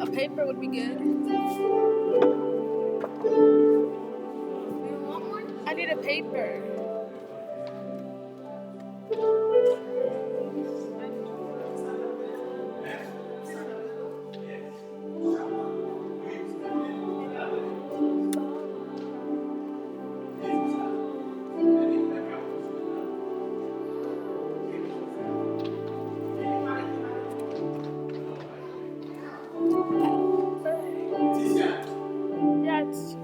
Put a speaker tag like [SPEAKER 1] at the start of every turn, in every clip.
[SPEAKER 1] a paper would be good. I need a paper. Yeah, it's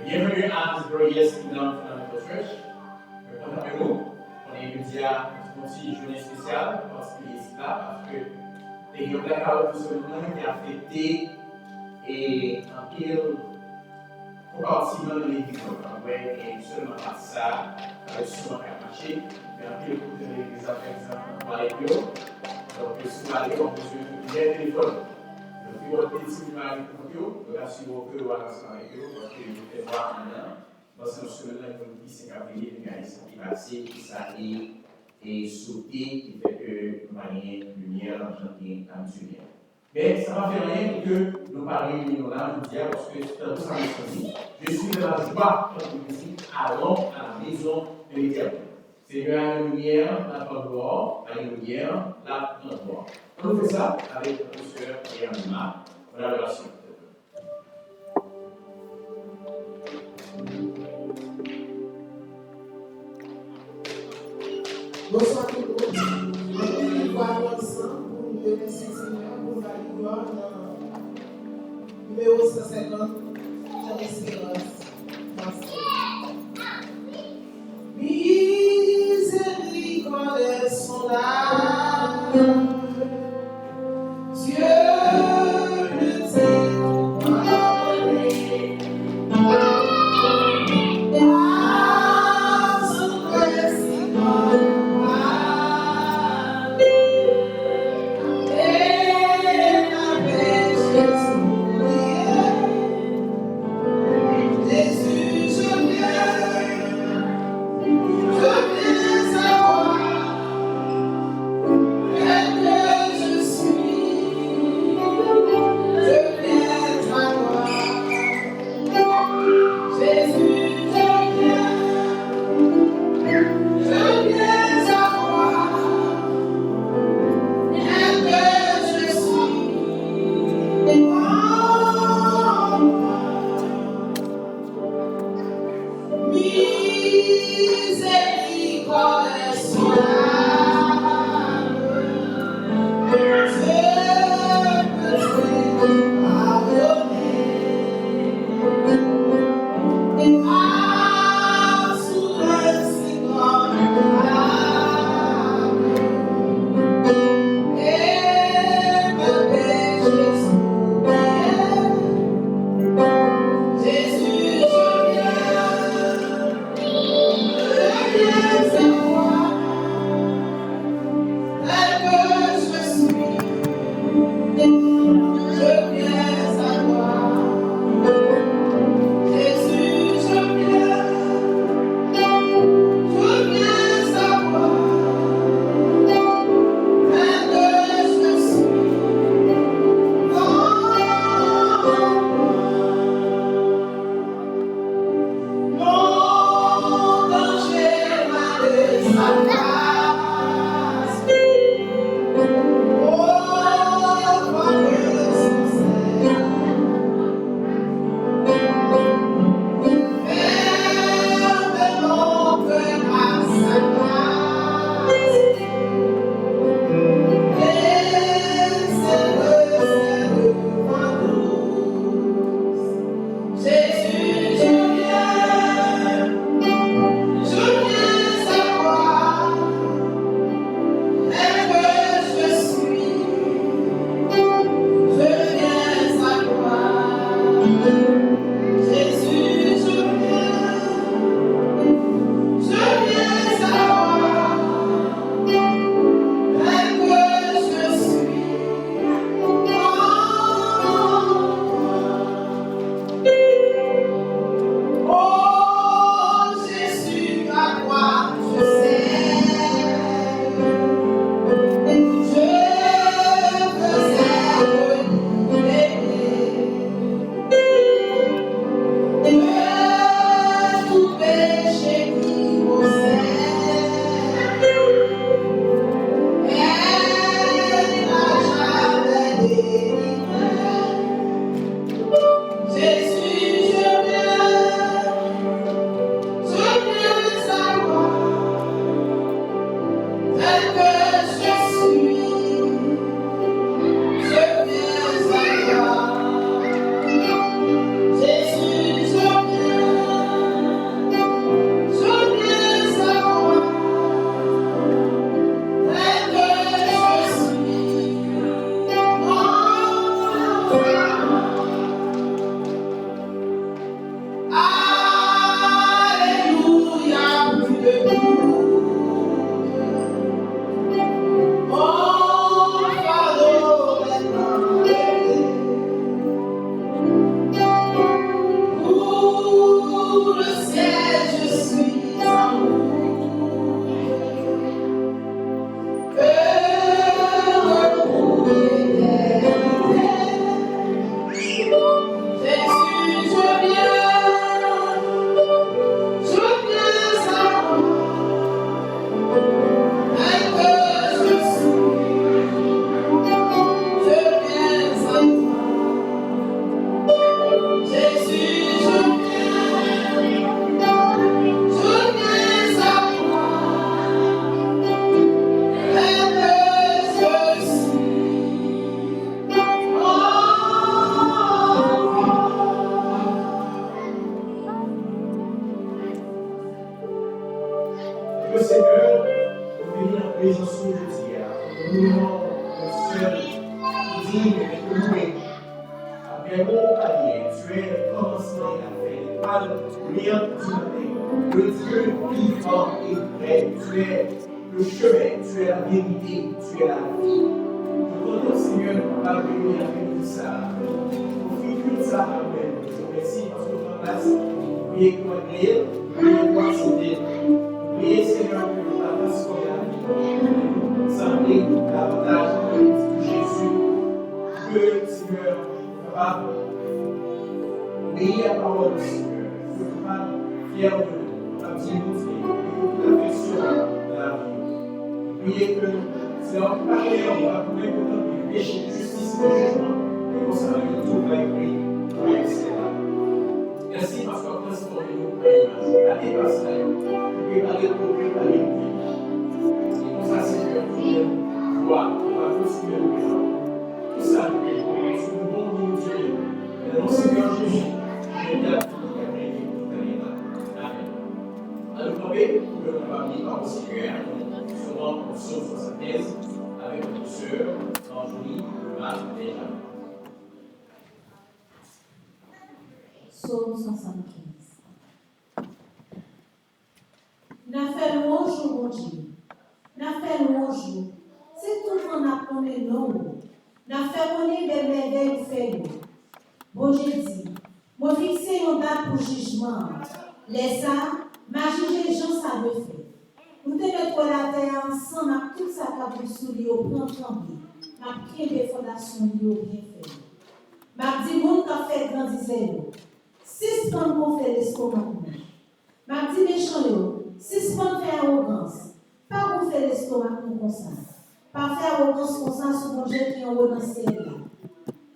[SPEAKER 2] Bienvenue à this glorious Kingdom Fundamental Church. Content avec nous. On est jeudi à une petite journée spéciale parce qu'il est là, parce que les gens blackout de ce monde qui a fêté et un pile compartiment de l'église. Et seulement pas ça, avec souvent un marché, mais un pile pour l'église, par exemple, dans les bureaux. Donc, si vous allez, on peut se faire un téléphone. Donc, vous avez des séminaires pour vous, vous avez si vous pouvez voir ça avec vous, parce que vous pouvez voir maintenant. Parce que ce là qui s'est appelé, les gars, qui passé, qui s'arrête et sauté, qui fait que moyen lumière, janvier, comme tu viens. Mais ça ne va faire rien pour que nous parlions là, nous dire, parce que c'est un peu ça je suis de la joie quand vous dites, allons à la maison de l'Éternel. Seigneur, à la lumière, la gloire, à la lumière, la gloire. On fait ça avec le professeur et Anima. Voilà la suite.
[SPEAKER 3] Bonsoir tout le monde. On va ensemble pour nous remercier Seigneur pour la gloire dans numéro 150, Jean Espérance. Miséricorde sont là. Dieu ne t'aime pas. Jésus, je viens.
[SPEAKER 2] Le Seigneur, nous venons en présence de Dieu. Nous voulons le seul digne de louer. Après mon palier, tu es le commencement et la fin, l'étoile brillante du matin, le Dieu vivant et vrai. Tu es le chemin, tu es la vérité, tu es la vie. Nous comptons, Seigneur, de pas venir avec tout ça. Nous figurons ça après. Je vous remercie parce que nous place. Priez pour agréer, priez pour accéder. Priez, Seigneur, que la place soit là. Sembler davantage de Jésus. Que, Seigneur, capable d'obéir à la parole du Seigneur, que nous sommes fiers de nous, capable d'y montrer, et que nous affection de la vie. Priez que c'est en parler, on va pouvoir contempler le péché, la justice et le jugement, et qu'on s'en aille tout va écrire pour excellent. Merci parce qu'on transforme nous à l'image. Allez par ça, préparez pour préparer une vie. Et pour ça, Seigneur, nous voit, on va continuer le présent. Tout ça, nous prions, sur le bon nom de Dieu. Et dans le Seigneur Jésus, nous avons tout gagné tout à l'heure. Amen. À nous tomber, nous allons parler par le Seigneur, nous serons au psaume 73 avec notre sœur, Angeline, le mal déjà.
[SPEAKER 4] Psaume 75. N'a fait louange au bon Dieu. N'a fait louange. C'est tout le monde a connu non. N'a fait connaître des merveilles fait. Bon Dieu dit, moi fixé une date pour jugement. Les ça, m'a jugé les gens ça veut faire. Nous te mettre la terre ensemble avec tout ça qui a sous lui au plan tremblé. M'a créé des fondations lui au bien fait. M'a dit mon qui a fait grandir. 6 points pour faire l'estomac. M'a dit méchant yo, 6 points faire arrogance. Pas pour faire l'estomac comme ça. Pas faire arrogance comme ça sur mon jet qui en haut dans ce là.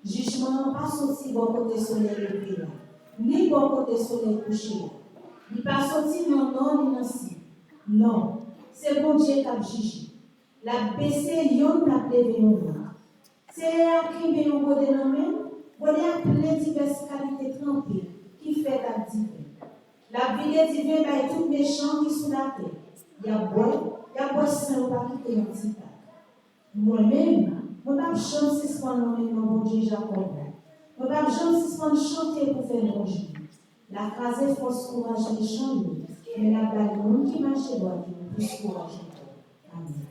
[SPEAKER 4] Jugement pas sorti bon côté soleil levé là. Ni bon côté soleil couché là. Il pas sorti non non ni non si. Non, c'est bon Dieu qui a jugé. La baissé yon la levé non là. C'est à qui bien on côté non même. On a plein diverses qualités trempées qui fait la divine. La vie divine est tout méchant qui sous la terre. Il y a bois sans pas quitter un petit tas. Moi-même, je ne vais pas suspendre mon bon Dieu Jacob. Je ne vais pas suspendre chanter pour faire mon Dieu. La crase force courage les chants, mais la blague monde qui marche droit plus courage. Amen.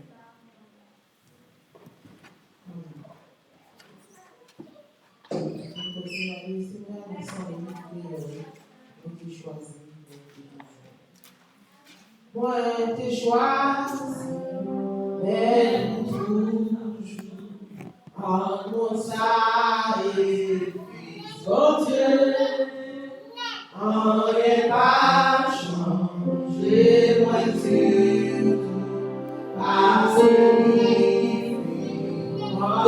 [SPEAKER 3] Moi, tes choix, mais toujours, en mon sacrifice, oh Dieu, en n'est pas changé, moi, Dieu, par celui moi.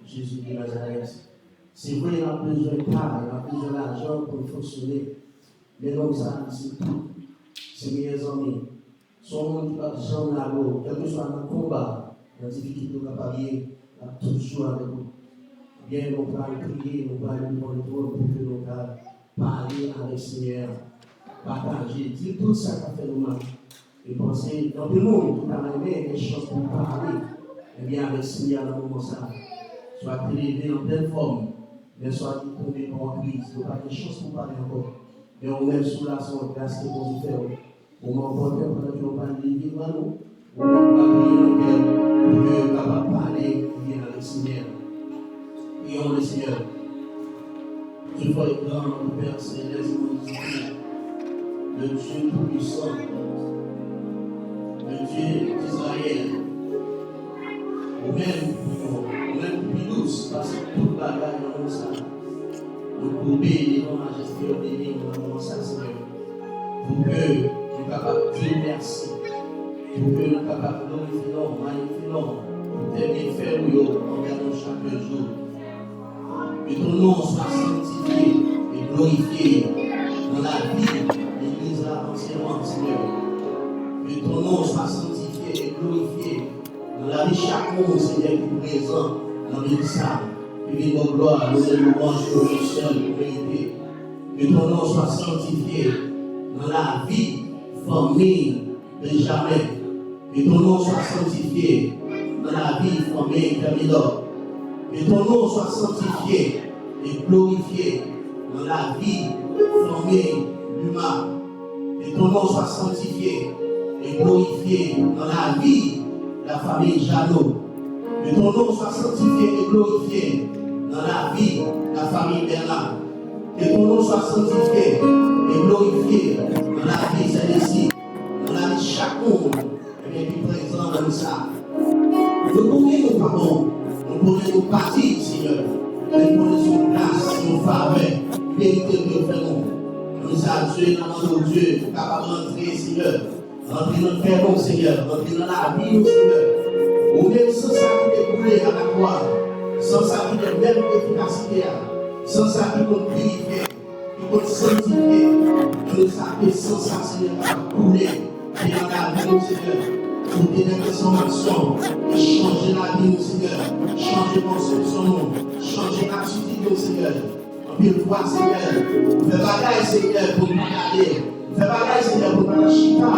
[SPEAKER 5] Jésus de Nazareth. C'est vrai, il a besoin de part, il a besoin d'argent pour fonctionner. Mais non, ça, c'est tout. C'est mes amis. Son monde qui va jamais là-haut, quel que soit dans le combat, dans la difficulté de parler, toujours avec vous. Bien, nous allons prier, nous allons devant le trône pour que nous puissions parler avec le Seigneur, partager, dire tout ça qui fait nous mal. Et penser, dans le monde, qui a aimé des choses pour parler, et bien avec le Seigneur dans le moment ça. Soit élevé en pleine forme, mais soit tombé en crise, il n'y a pas de chance pour parler encore. Mais on met sous la son grâce que vous faire. On m'emporte pendant que nous parlons de vivre à nous. On va prier dans le cœur pour que nous puissions parler bien avec le Seigneur. Prions le Seigneur. Une fois le grand, le Père Céleste, le Dieu Tout-Puissant, le Dieu d'Israël, ou même plus douce, parce que toute bagarre dans le sang, nous pouvons bénir la majesté au bénir dans le sang, Seigneur, pour que nous soyons capables de dire merci, pour que nous soyons capables de glorifier l'homme, magnifier l'homme, pour tes bienfaits en regardant chaque jour. Que ton nom soit sanctifié et glorifié dans la vie de l'Église entièrement, Seigneur. Que ton nom soit sanctifié et glorifié dans la vie de chaque monde, Seigneur, qui est présent dans l'Église. Que vive nos gloires, nos louanges, nos seul mérité. Que ton nom soit sanctifié dans la vie, famille de jamais. Que ton nom soit sanctifié dans la vie, famille de Camilo. Que ton nom soit sanctifié et glorifié dans la vie, famille, humaine. Que ton nom soit sanctifié et glorifié dans la vie, la famille Jeannot. Que ton nom soit sanctifié et glorifié dans la vie, la famille Bernard. Que ton nom soit sanctifié et glorifié dans la vie celle-ci, dans la vie de chaque monde qui est présent dans ça. Nous connaissons pas bon. Nous connaissons partir, Seigneur. Nous connaissons grâce, nos faveurs, vérité que nous faisons. Nous avons Dieu, pour capable d'entrer, Seigneur. Entrer dans le cœur, Seigneur. Entrer dans la vie, Seigneur. Ou même sans ça qui est coulé à la croix. Sans ça qui est même efficacité. Sans ça qui peut purifier, qui peut sanctifier. Nous savons sans ça, Seigneur, qui va couler dans la vie, Seigneur. Pour des transformations, changer la vie, Seigneur, changer conception, changer l'attitude, Seigneur. En pile fois, Seigneur, fais bagaille, Seigneur, pour nous regarder, fais bagaille, Seigneur, pour nous chita,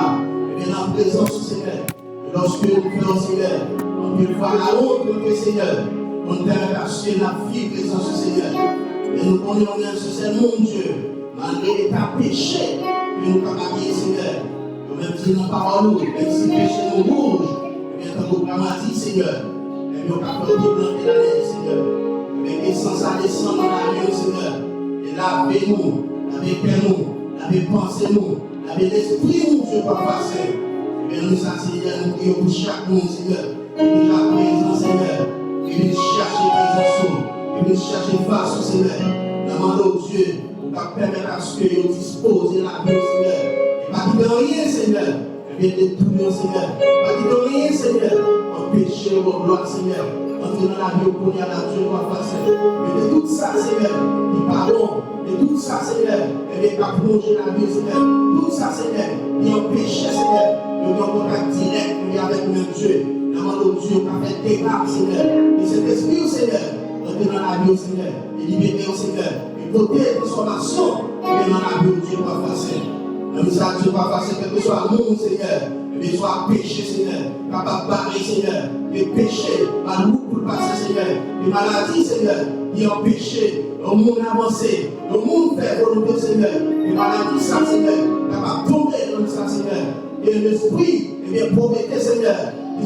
[SPEAKER 5] et bien en présence, Seigneur. Et lorsque nous faisons, Seigneur, en pile fois, la honte, notre Seigneur, on nous permet d'acheter la vie, présence, Seigneur. Et nous connaissons bien ce c'est mon Dieu, malgré l'état péché, que nous capables, Seigneur. Même si nous parlons, même si péché nous rouge, et bien quand nous dit Seigneur, et bien on va faire tout planter la neige, Seigneur. Et bien sans ça descendre dans la vie, Seigneur. Et lavez-nous, lavez-nous, lavez-pensez-nous, lavez l'esprit, mon Dieu, par passé. Et bien nous, ça, Seigneur, nous prions pour chaque monde, Seigneur. Et déjà présent, Seigneur. Et bien chercher présence, et bien chercher face, Seigneur. Demandez au Dieu, pour permettre à ce que vous disposez la vie, Seigneur. Pas qui donne rien, Seigneur. Et bien détruire, Seigneur. Pas qui donne rien, Seigneur. Empêcher vos gloires, Seigneur. Entrer dans la vie au premier à la Dieu, va passer. Mais de tout ça, Seigneur. et bien, pour plonger la vie, Seigneur. Tout ça, Seigneur, il y a un péché, Seigneur. Nous avons un contact direct avec le même Dieu. Demandons au Dieu qui a fait des dégâts, Seigneur. Et cet esprit, Seigneur, entre dans la vie, Seigneur. Et libérer, Seigneur. Et côté transformation, et dans la vie, Dieu va faire. Nous ça, Dieu va faire, quel que soit le monde, Seigneur. Et soit péché, Seigneur. Capable de barrer, Seigneur. Et péché, à nous pour passer, Seigneur. Les maladies, Seigneur. Qui ont péché, le monde avancé, le monde fait volonté, Seigneur. Les maladies, ça, Seigneur. Capable de tomber dans ça, Seigneur. Et l'esprit, et bien, promettez, Seigneur.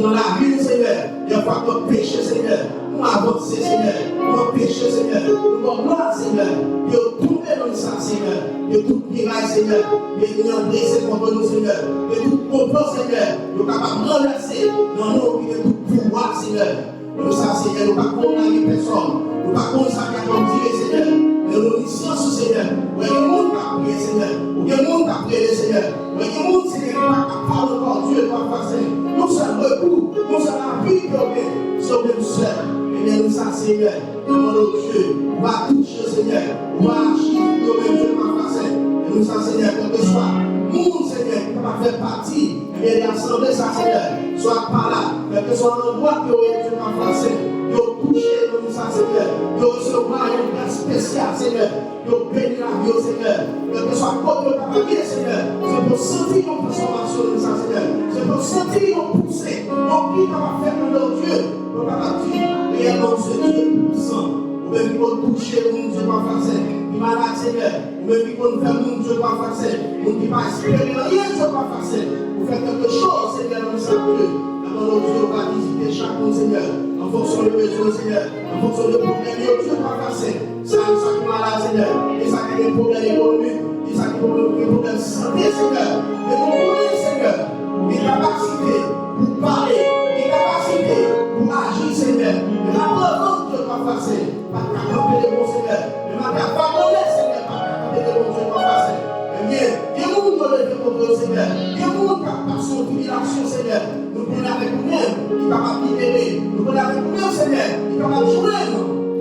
[SPEAKER 5] Dans la vie, Seigneur, il y a pas de péché, Seigneur. Nous avancer, Seigneur. Nous péché, Seigneur. Nous gloire, Seigneur. Il y a tout dans ça, Seigneur. Il y a tout miracle, Seigneur. Il y a brisé contre nous, Seigneur. Il y a tout complot, Seigneur. Nous sommes capables de renverser dans nous, il y a tout pouvoir, Seigneur. Nous ça, Seigneur, nous ne pouvons pas condamner personne. Nous ne pouvons pas consacrer comme dire, Seigneur. Mais nous nous science, Seigneur. Il y a un monde qui a prié, Seigneur. Il y a un monde qui a prié, Seigneur. Il y a un monde, Seigneur, qui n'a pas capable de voir Dieu, pas passer. Nous sommes recours, nous sommes la vie que nous sommes nous seuls. Et bien nous ça, Seigneur, demandons au Dieu, on va toucher, Seigneur, on va agir, nous-mêmes, Dieu, pas passer. Et nous ça, Seigneur, quel que soit, nous, Seigneur, qui va faire partie, et bien l'assemblée, ça, Seigneur, soit par là, quel que soit l'endroit que Dieu va passer. Nous toucher, nous ça, Seigneur, nous recevoir une place spéciale, Seigneur, nous bénir la vie, Seigneur, quel que soit quoi que nous avons, Seigneur, c'est pour sentir nos transformations, nous ça, Seigneur, c'est pour sentir nos poussées, nos qui va faire dans nos Dieu, nous va dire, réellement, ce Dieu est puissant, ou même qui va toucher, nous, Dieu va faire, qui malade, Seigneur, ou même qui va faire, nous, Dieu va faire, nous qui va espérer rien, Dieu va faire, vous faites quelque chose, Seigneur, nous ça, Dieu, dans Dieu va visiter chacun, Seigneur. En fonction de besoin, Seigneur, en fonction de problèmes, Dieu va passer. Ça qui est malade, Seigneur, et ça qui est des problèmes économiques, et ça qui est des problèmes de santé, Seigneur. Et nous voulons, Seigneur, des capacités pour parler, des capacités pour agir, Seigneur. Et la preuve, Dieu va passer. Pas capable de bon, Seigneur. Mais ma pas pardonner, Seigneur, pas capable de bon, Dieu va passer. Eh bien, il y a beaucoup de lever contre le Seigneur. Il y a beaucoup de passion, tribulation, Seigneur. Nous prenons avec nous-mêmes, qui est capable de libérer. Nous prenons avec nous-mêmes, Seigneur, qui est capable de jouer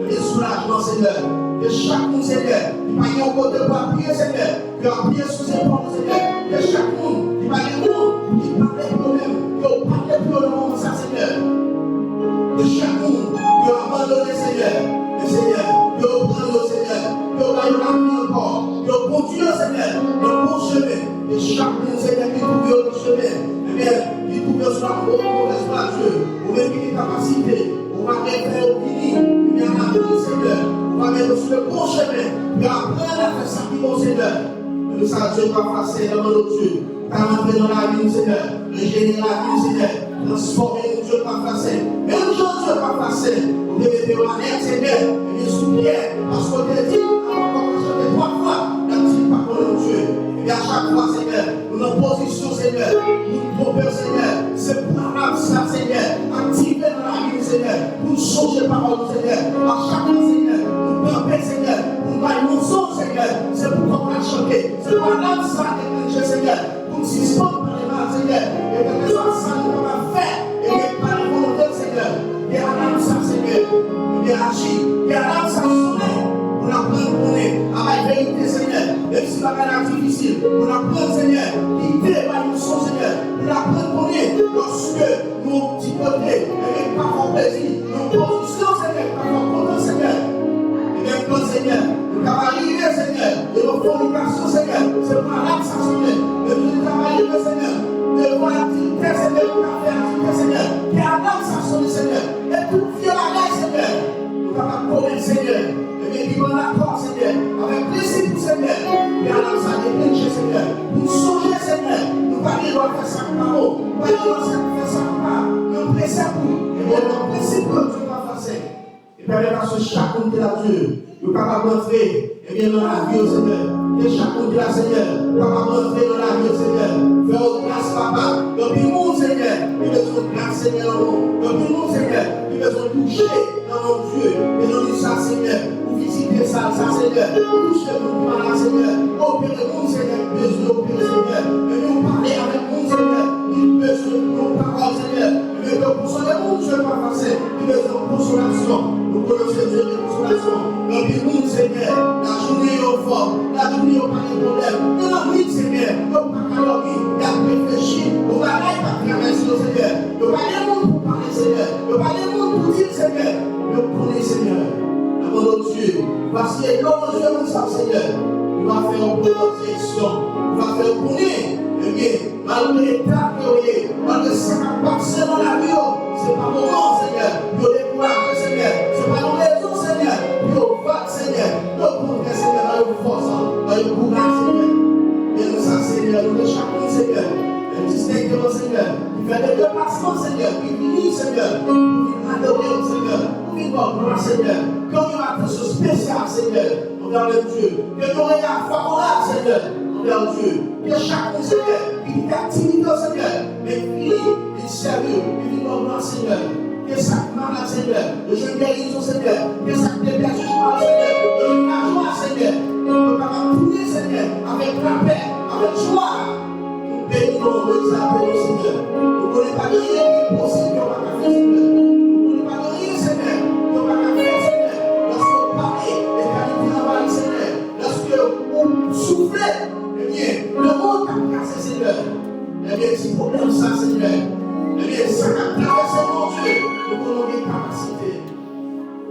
[SPEAKER 5] le soulagement, Seigneur. De chaque monde, Seigneur, qui va y avoir un côté pour appuyer, Seigneur, qui va appuyer sous ses portes, Seigneur. De chaque monde, qui va y avoir qui parle pour nous-mêmes, qui va parler pour nous, ça, Seigneur. De chaque monde, qui va abandonner, Seigneur. Le Seigneur, qui va prendre, Seigneur, qui va y avoir encore, qui va conduire, Seigneur, le bon chemin. De chaque monde, Seigneur, qui trouve le chemin. Eh bien, qui trouve sur la mauvaise voie, Dieu, ou même qui est capacité, on va mettre au fini, il y a la vie, Seigneur, on va mettre sur le bon chemin, et apprendre à faire ça qui est bon, Seigneur. Et nous, ça, Dieu va passer dans notre Dieu, car entrer dans la vie, Seigneur, régénérer la vie, Seigneur, transformer, Dieu va passer. Même chose, Dieu va passer, vous devez mettre la mer, Seigneur, et bien sous pierre, parce qu'on te dit, on va chanter 3 fois, n'active pas pour notre Dieu. Et à chaque fois, Seigneur, nous sommes en position, Seigneur, nous nous trompons, Seigneur, c'est pour la ça, Seigneur, activer dans la vie, Seigneur, pour changer parole, Seigneur, à chaque fois, Seigneur, nous camper, Seigneur, pour nous faire son, Seigneur, c'est pour qu'on va chanter, c'est pour la ça, Seigneur, pour nous suspendre par les mains, Seigneur, et que ce soit ça, nous va faire, et par la volonté, Seigneur, et à l'âme ça, Seigneur, et agir, et à l'âme ça, sonner. On apprend qu'on est à la vérité, Seigneur. Même si la vie est difficile, on apprend, Seigneur, l'idée par nous son Seigneur. On apprend qu'on est lorsque nos petits côtés, et pas en plaisir, nos positions, Seigneur, pas en content, Seigneur. Et même quand, Seigneur, nous avons arrivé, Seigneur, de nos fornications, Seigneur, c'est pour la lame, ça, Seigneur. Et nous avons arrivé, Seigneur, devant l'activité, Seigneur, nous avons fait l'activité, Seigneur, et à la lame, ça, Seigneur. Et tout vieux la lame, Seigneur. Nous avons commis, Seigneur. Et puis, on accord, Seigneur, avec plaisir pour Seigneur, et à l'âme, ça déclenche, Seigneur, pour songer, Seigneur, nous parler de faire ça par mot, nous parler de faire ça par nous presser pour, et bien, nous presser pour Dieu va faire. Et permettre à ce chacun de la Dieu, nous capable d'entrer, et bien, dans la vie, au Seigneur, et chacun de la Seigneur, capable d'entrer dans la vie, au Seigneur, faire grâce, papa, depuis le monde, Seigneur, il besoin de grâce, Seigneur, depuis le monde, Seigneur, il besoin de toucher dans mon Dieu, et dans l'histoire, Seigneur. Visiter ça, Seigneur, pour toucher mon malade, Seigneur, opérer mon Seigneur, besoin d'opérer, Seigneur, et nous parler avec mon Seigneur, il besoin de nos paroles, Seigneur, il besoin de consoler mon Dieu, pas passer, il besoin de consolation, nous connaissons Dieu de consolation, donc il mon Seigneur, la journée est au fort, la journée au palais, Nous avons Seigneur, nous pas qu'à dormir, il a réfléchi, on va pas traverser, Seigneur. Nous pas les monde pour parler, Seigneur. Nous pas les monde pour dire, Seigneur. Nous connaissons, Seigneur. Notre Dieu, parce que notre Dieu nous a, Seigneur, il va faire une bonne direction, il va faire connaître, eh bien, malgré l'état qu'il y a, malgré ce qui a passé dans la vie, ce n'est pas mon nom, Seigneur, pour décourager, Seigneur, ce n'est pas nos raisons, Seigneur, pour battre, Seigneur, pour progresser, Seigneur, dans une force, dans une courage, Seigneur. Et nous, ça, Seigneur, nous le chacun, Seigneur, distinctement, Seigneur, il fait des déplacements, Seigneur, il finit, Seigneur, pour adorer, Seigneur, pour vivre gloire, Seigneur. Comme il y a une attention spéciale, Seigneur, envers le Dieu. Que nous regardons favorable, Seigneur, envers Dieu. Que chacun, Seigneur, qui est activité, Seigneur, mais qui est sérieux, qui vit dans Seigneur. Que chaque malade, Seigneur, de jeune guérison, Seigneur, que chaque déplacement, Seigneur, de la joie, Seigneur, nous pouvons tourner, Seigneur, avec la paix, avec joie. Nous bénissons, nous exaltons, Seigneur. Nous ne connaissons pas de rien qui est possible, qu'on va faire, Seigneur. Nous ne connaissons pas de rien, Seigneur, qu'on va faire, Seigneur. Lorsque vous parlez, les qualités travaillent, Seigneur. Lorsque vous soufflez, eh bien, le monde a cassé, Seigneur. Eh bien, si problème ça, Seigneur, eh bien, ça a traversé mon Dieu, nous avons des capacités.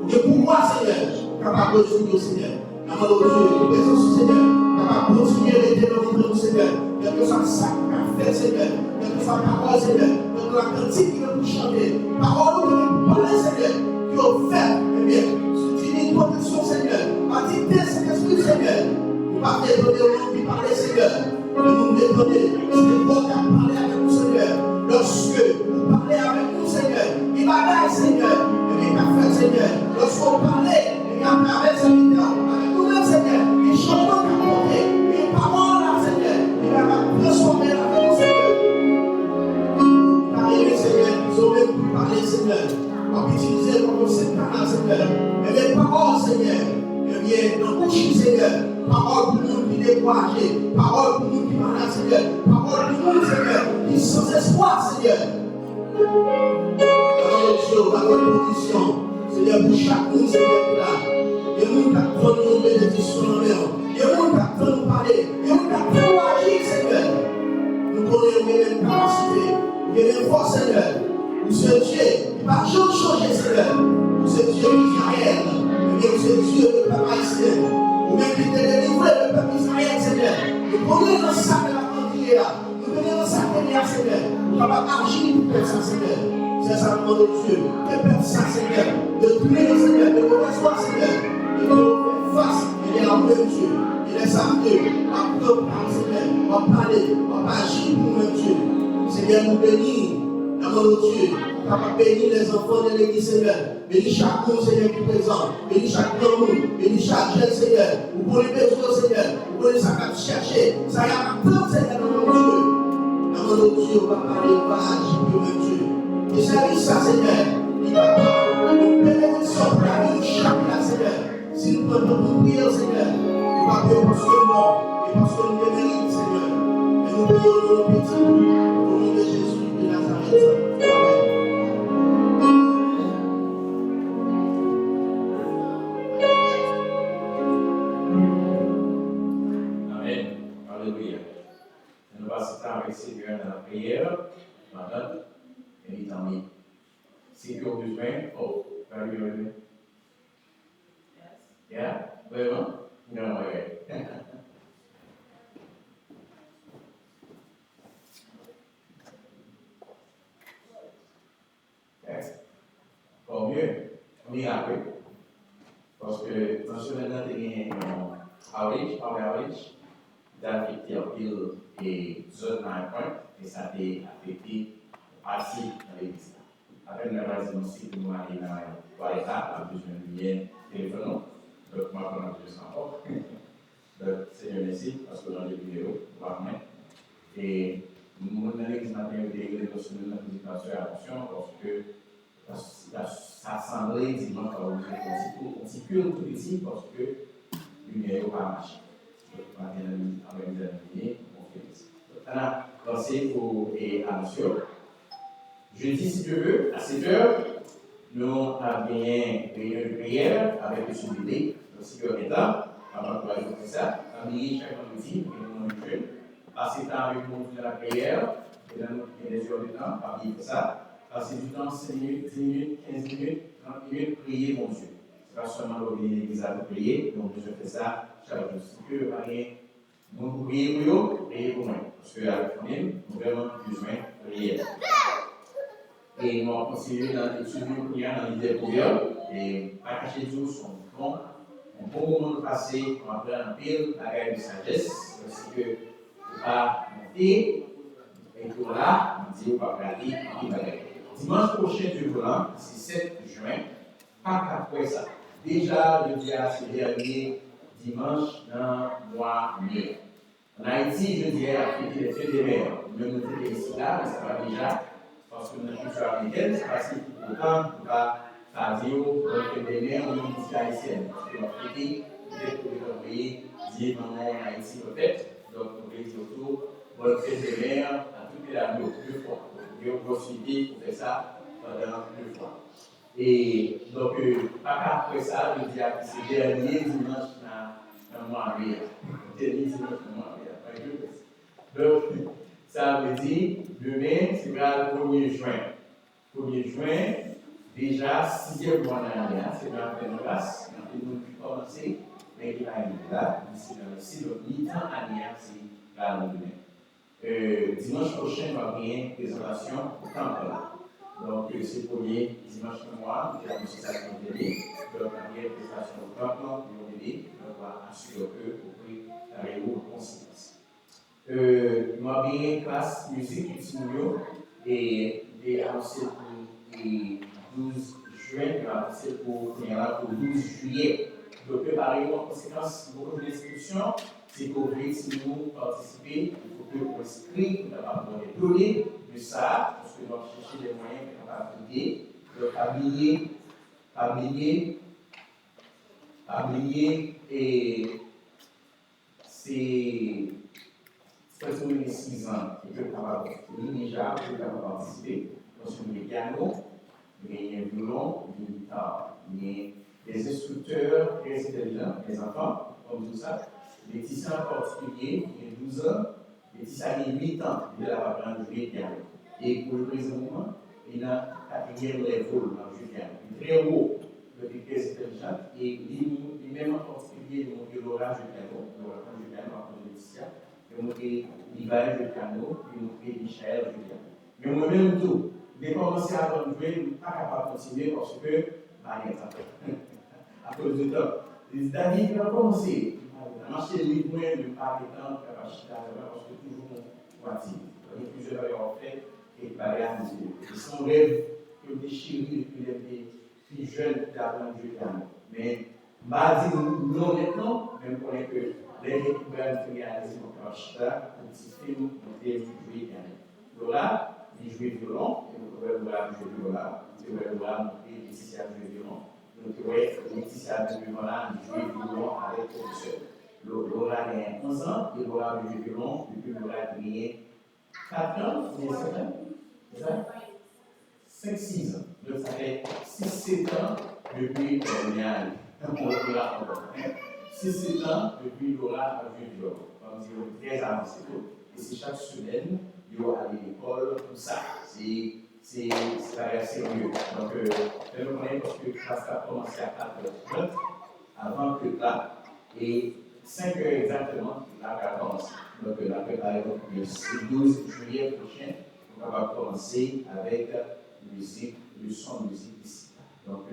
[SPEAKER 5] De pouvoir, Seigneur, capable de soutenir, Seigneur. Dans notre Dieu, de présence, Seigneur, capable de continuer à aider dans notre Seigneur. Quel que soit ça qu'a fait, Seigneur, quel que soit la parole, Seigneur, quel que soit la cantique qui veut nous chanter, parole qui veut nous parler, Seigneur, qui ont fait, eh bien, c'est une protection, Seigneur, par dit Saint-Esprit, Seigneur. Nous ne pas dépendre au nom qui parlait, Seigneur, mais nous dépendons, c'est toi qui as parlé avec nous, Seigneur. Lorsque vous parlez avec nous, Seigneur, il bagaille, Seigneur, et bien, qu'a fait, Seigneur, lorsqu'on parlait, et bien, avec Seigneur, avec nous-mêmes, Seigneur, les changements qu'a porté, les paroles, là, Seigneur, il va transformer la vie, Seigneur. Parlez, Seigneur, nous avons même pu parler, Seigneur, on peut utiliser comme cette canal, Seigneur, et les paroles, Seigneur, et bien, dans le bouche, Seigneur, paroles pour nous qui découragés, paroles pour nous qui malades, Seigneur, paroles pour nous, Seigneur, qui sans espoir, Seigneur. Alors, Dieu, dans notre position, Seigneur, pour chacun, Seigneur, là, et nous qui attendons nos bénédictions en l'air, et nous qui attendons nous parler, et nous qui attendons nous agir, Seigneur. Nous connaissons les mêmes capacités, les mêmes forces, Seigneur. Nous sommes Dieu qui va jamais changer, Seigneur. Nous sommes Dieu d'Israël, et nous sommes Dieu de peuple haïtien. Ou même qui t'a délivré le peuple d'Israël, Seigneur. Nous connaissons le sac de la frontière là. Nous connaissons le sac de la Seigneur. Nous ne pouvons pas agir pour faire ça, Seigneur. C'est ça le nom de Dieu. Que faire ça, Seigneur. De tous les Seigneur, de mauvaise foi, Seigneur. Et de faire face, il est en même Dieu. Il est ça, Dieu. On va prendre, Seigneur. On va parler, on va agir pour même Dieu. Seigneur, nous bénir. Dans mon Dieu, capable de bénir les enfants de l'église, Seigneur. Bénis chaque monde, Seigneur, qui est présent. Bénis chaque grand monde. Bénis chaque jeune, Seigneur. Vous prenez besoin, Seigneur. Vous prenez ça qu'à chercher. Ça y a tant, Seigneur, dans mon Dieu. Dans mon Dieu, on va parler, on va agir pour mon Dieu. Et c'est ça, Seigneur. Il va pas nous bénédiction pour la vie de chaque Seigneur. Si nous prenons pour prier, Seigneur, nous va prier parce que nous, et parce que nous le méritons, Seigneur. Et nous prions nos petits, au nom de Jésus de Nazareth.
[SPEAKER 2] Amen. Alléluia. Nous passons avec le Seigneur dans la prière. Madame, et il t'en dit. Si tu as besoin, oh, very good. Yeah? Vraiment? No way. Yes. Pour mieux, on y a peu. Parce que dans ce moment-là, il y a un outreach, d'affecter un pile et zone à un point, et ça a affecté assis dans l'église. Après, nous avons aussi que nous avons été dans l'état, à besoin de lien téléphone. Donc, moi, pendant que je sens encore. Donc, c'est un merci, parce que dans les vidéos, on va mettre. Et nous avons l'église matin, nous avons réglé nos semaines de attention, parce que l'assemblée dimanche a ouvert un petit peu tout petit, parce que lumière n'a pas marché. Donc, maintenant, avec les amis, on fait ici. Donc, on a lancé pour annoncer. Jeudi, si tu veux, à 7h, nous avons une réunion de prière avec le suivi de 6h15, avant que après ça, famille chaque vendredi, nous nous jeûne, passer temps avec nous dans la prière, et dans nos des heures de temps, parmi ça, passer du temps 5 minutes, 10 minutes, 15 minutes, 30 minutes, prier mon Dieu. Ce n'est pas seulement revenir à l'église pour prier, donc je fais ça chaque jour. Si que vous priez pour vous, priez pour moi. Parce qu'avec la famille, nous avons vraiment besoin de prier. Et nous allons continuer dans l'étude de prière dans l'idée pour eux. Et pas cacher tout son bon. Un bon moment de passer, on apprend un pile, la guerre de sagesse, parce que pas monter, et tout là, on dit, on va regarder, on va regarder. Dimanche prochain, Dieu voulant, c'est 7 juin, pas qu'après ça. Déjà, je dis à ce dernier dimanche dans le mois de mai. En Haïti, je dirais, à fêter les fêtes des mères. Même nous sommes ici là, mais ça va déjà, parce que dans la culture américaine, c'est facile pour autant, pour pas dire aux fêtes des mères, ou une petite haïtienne. Parce que notre fête, peut-être que vous envoyer, dire maman en Haïti, peut-être. Donc, on peut dire autour, bonne fête des mères, à toutes les années, 2 fois. Donc, vous profitez pour faire ça pendant 2 fois. Et donc, pas qu'après ça, je dis à ce dernier dimanche dans le mois de mai. Dernier dimanche dans le mois de mai. Donc, ça veut dire, demain, c'est le 1er juin. 1er juin, déjà, 6e mois de l'année, c'est dans la pleine grâce. Nous avons commencé, mais il a été là, c'est dans le site, donc, mi-temps année, c'est là demain. Dimanche prochain, on va avoir une présentation au temple. Donc, c'est le premier dimanche de mois, nous avons ça qui est donné. Donc, la première présentation au temple, nous avons aidé, on va assurer que vous pouvez arriver aux conséquences. Nous avons bien une classe musique Timio et annoncé pour le 12 juin, nous avons annoncé pour le 12 juillet. Donc, préparez-vous en conséquence beaucoup d'inscriptions. Si vous voulez participer, il faut que vous inscrivez, vous avez des données de ça, parce que nous allons chercher des moyens pour appliquer. Donc, habiller, et c'est presque 6 ans que je suis capable de déjà participer. Parce que les pianos, les violons, les guitares, les instructeurs très intelligents, les enfants, comme tout ça. Les petits en particulier, il y a 12 ans, les petits il y a 8 ans, il a appris à jouer piano. Et pour le présentement, il a 4e level dans le jeu piano. Il est très haut, il est très intelligent, et lui-même en particulier, il montre l'orage du piano, l'orage du piano à cause de Laetitia, il montre l'Ivaï du piano, il montre Michel du piano. Mais moi-même, tout, j'ai commencé à jouer, je ne suis pas capable de continuer parce que, à cause du temps. Les David, il a commencé. Marcher libre, ne pas étendre capacité à l'heure, parce que toujours on voiture. Il y a plusieurs heures en fait, et pas réaliser. C'est son rêve que déchiré depuis les plus jeunes d'apprendre du piano. Mais, m'a dit non maintenant, même pour que les découvertes réalisées mon capacité, un petit film, on peut jouer piano. Lola, il joue violon, et vous pouvez Lola jouer violon, vous pouvez Lola montrer Laetitia jouer violon. Donc, vous voyez, Laetitia jouer violon avec le professeur. Laura a 11 ans, et Laura a joué violon depuis Laura a 4 ans, ou 7 ans, c'est ça 5-6 ans. Donc ça fait 6-7 ans depuis Laura. 6-7 ans depuis Laura a joué violon. Donc c'est très avancé. Et c'est chaque semaine, il y a à l'école, tout ça. C'est pas sérieux. Donc, je me connais parce que ça a commencé à 4h30 avant que là. Et 5 heures exactement, la va commencer. Donc, la préparation pour le 12 juillet prochain, on va commencer avec musique, le son de musique ici. Donc,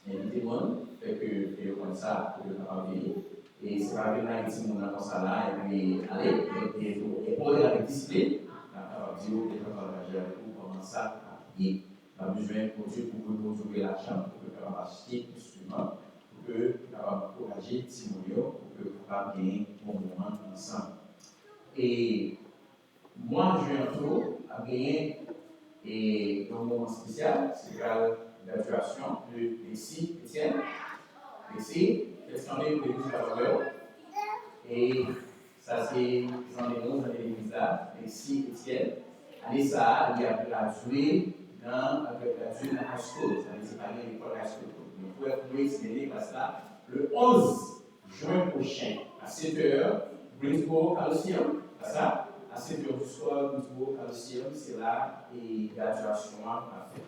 [SPEAKER 2] invitez-moi, fait que je connais ça, pour le venir. Et c'est pas venir ici, on a ça là, et puis allez, et pour la discipline, on va dire que je vais partager avec vous comment ça, et on a besoin pour Dieu pour vous ouvrir la chambre, pour que vous acheter l'instrument. Que nous avons encouragé Timonio pour que nous puissions gagner un bon moment ensemble. Et moi, je viens toujours à gagner un moment spécial, c'est la graduation de Lessie Etienne. Lessie, qu'est-ce qu'on est pour l'église pasteur? Et ça, c'est j'en ai dans l'église là, Lessie Etienne. Alessa, il a gradué dans la high school, c'est-à-dire l'école high school. Vous pouvez trouver ces classes-là le 11 juin prochain. prochain, à 7h, Greensboro, Coliseum, à ça, à 7h du soir, Greensboro, Coliseum, c'est là, et graduation à faire.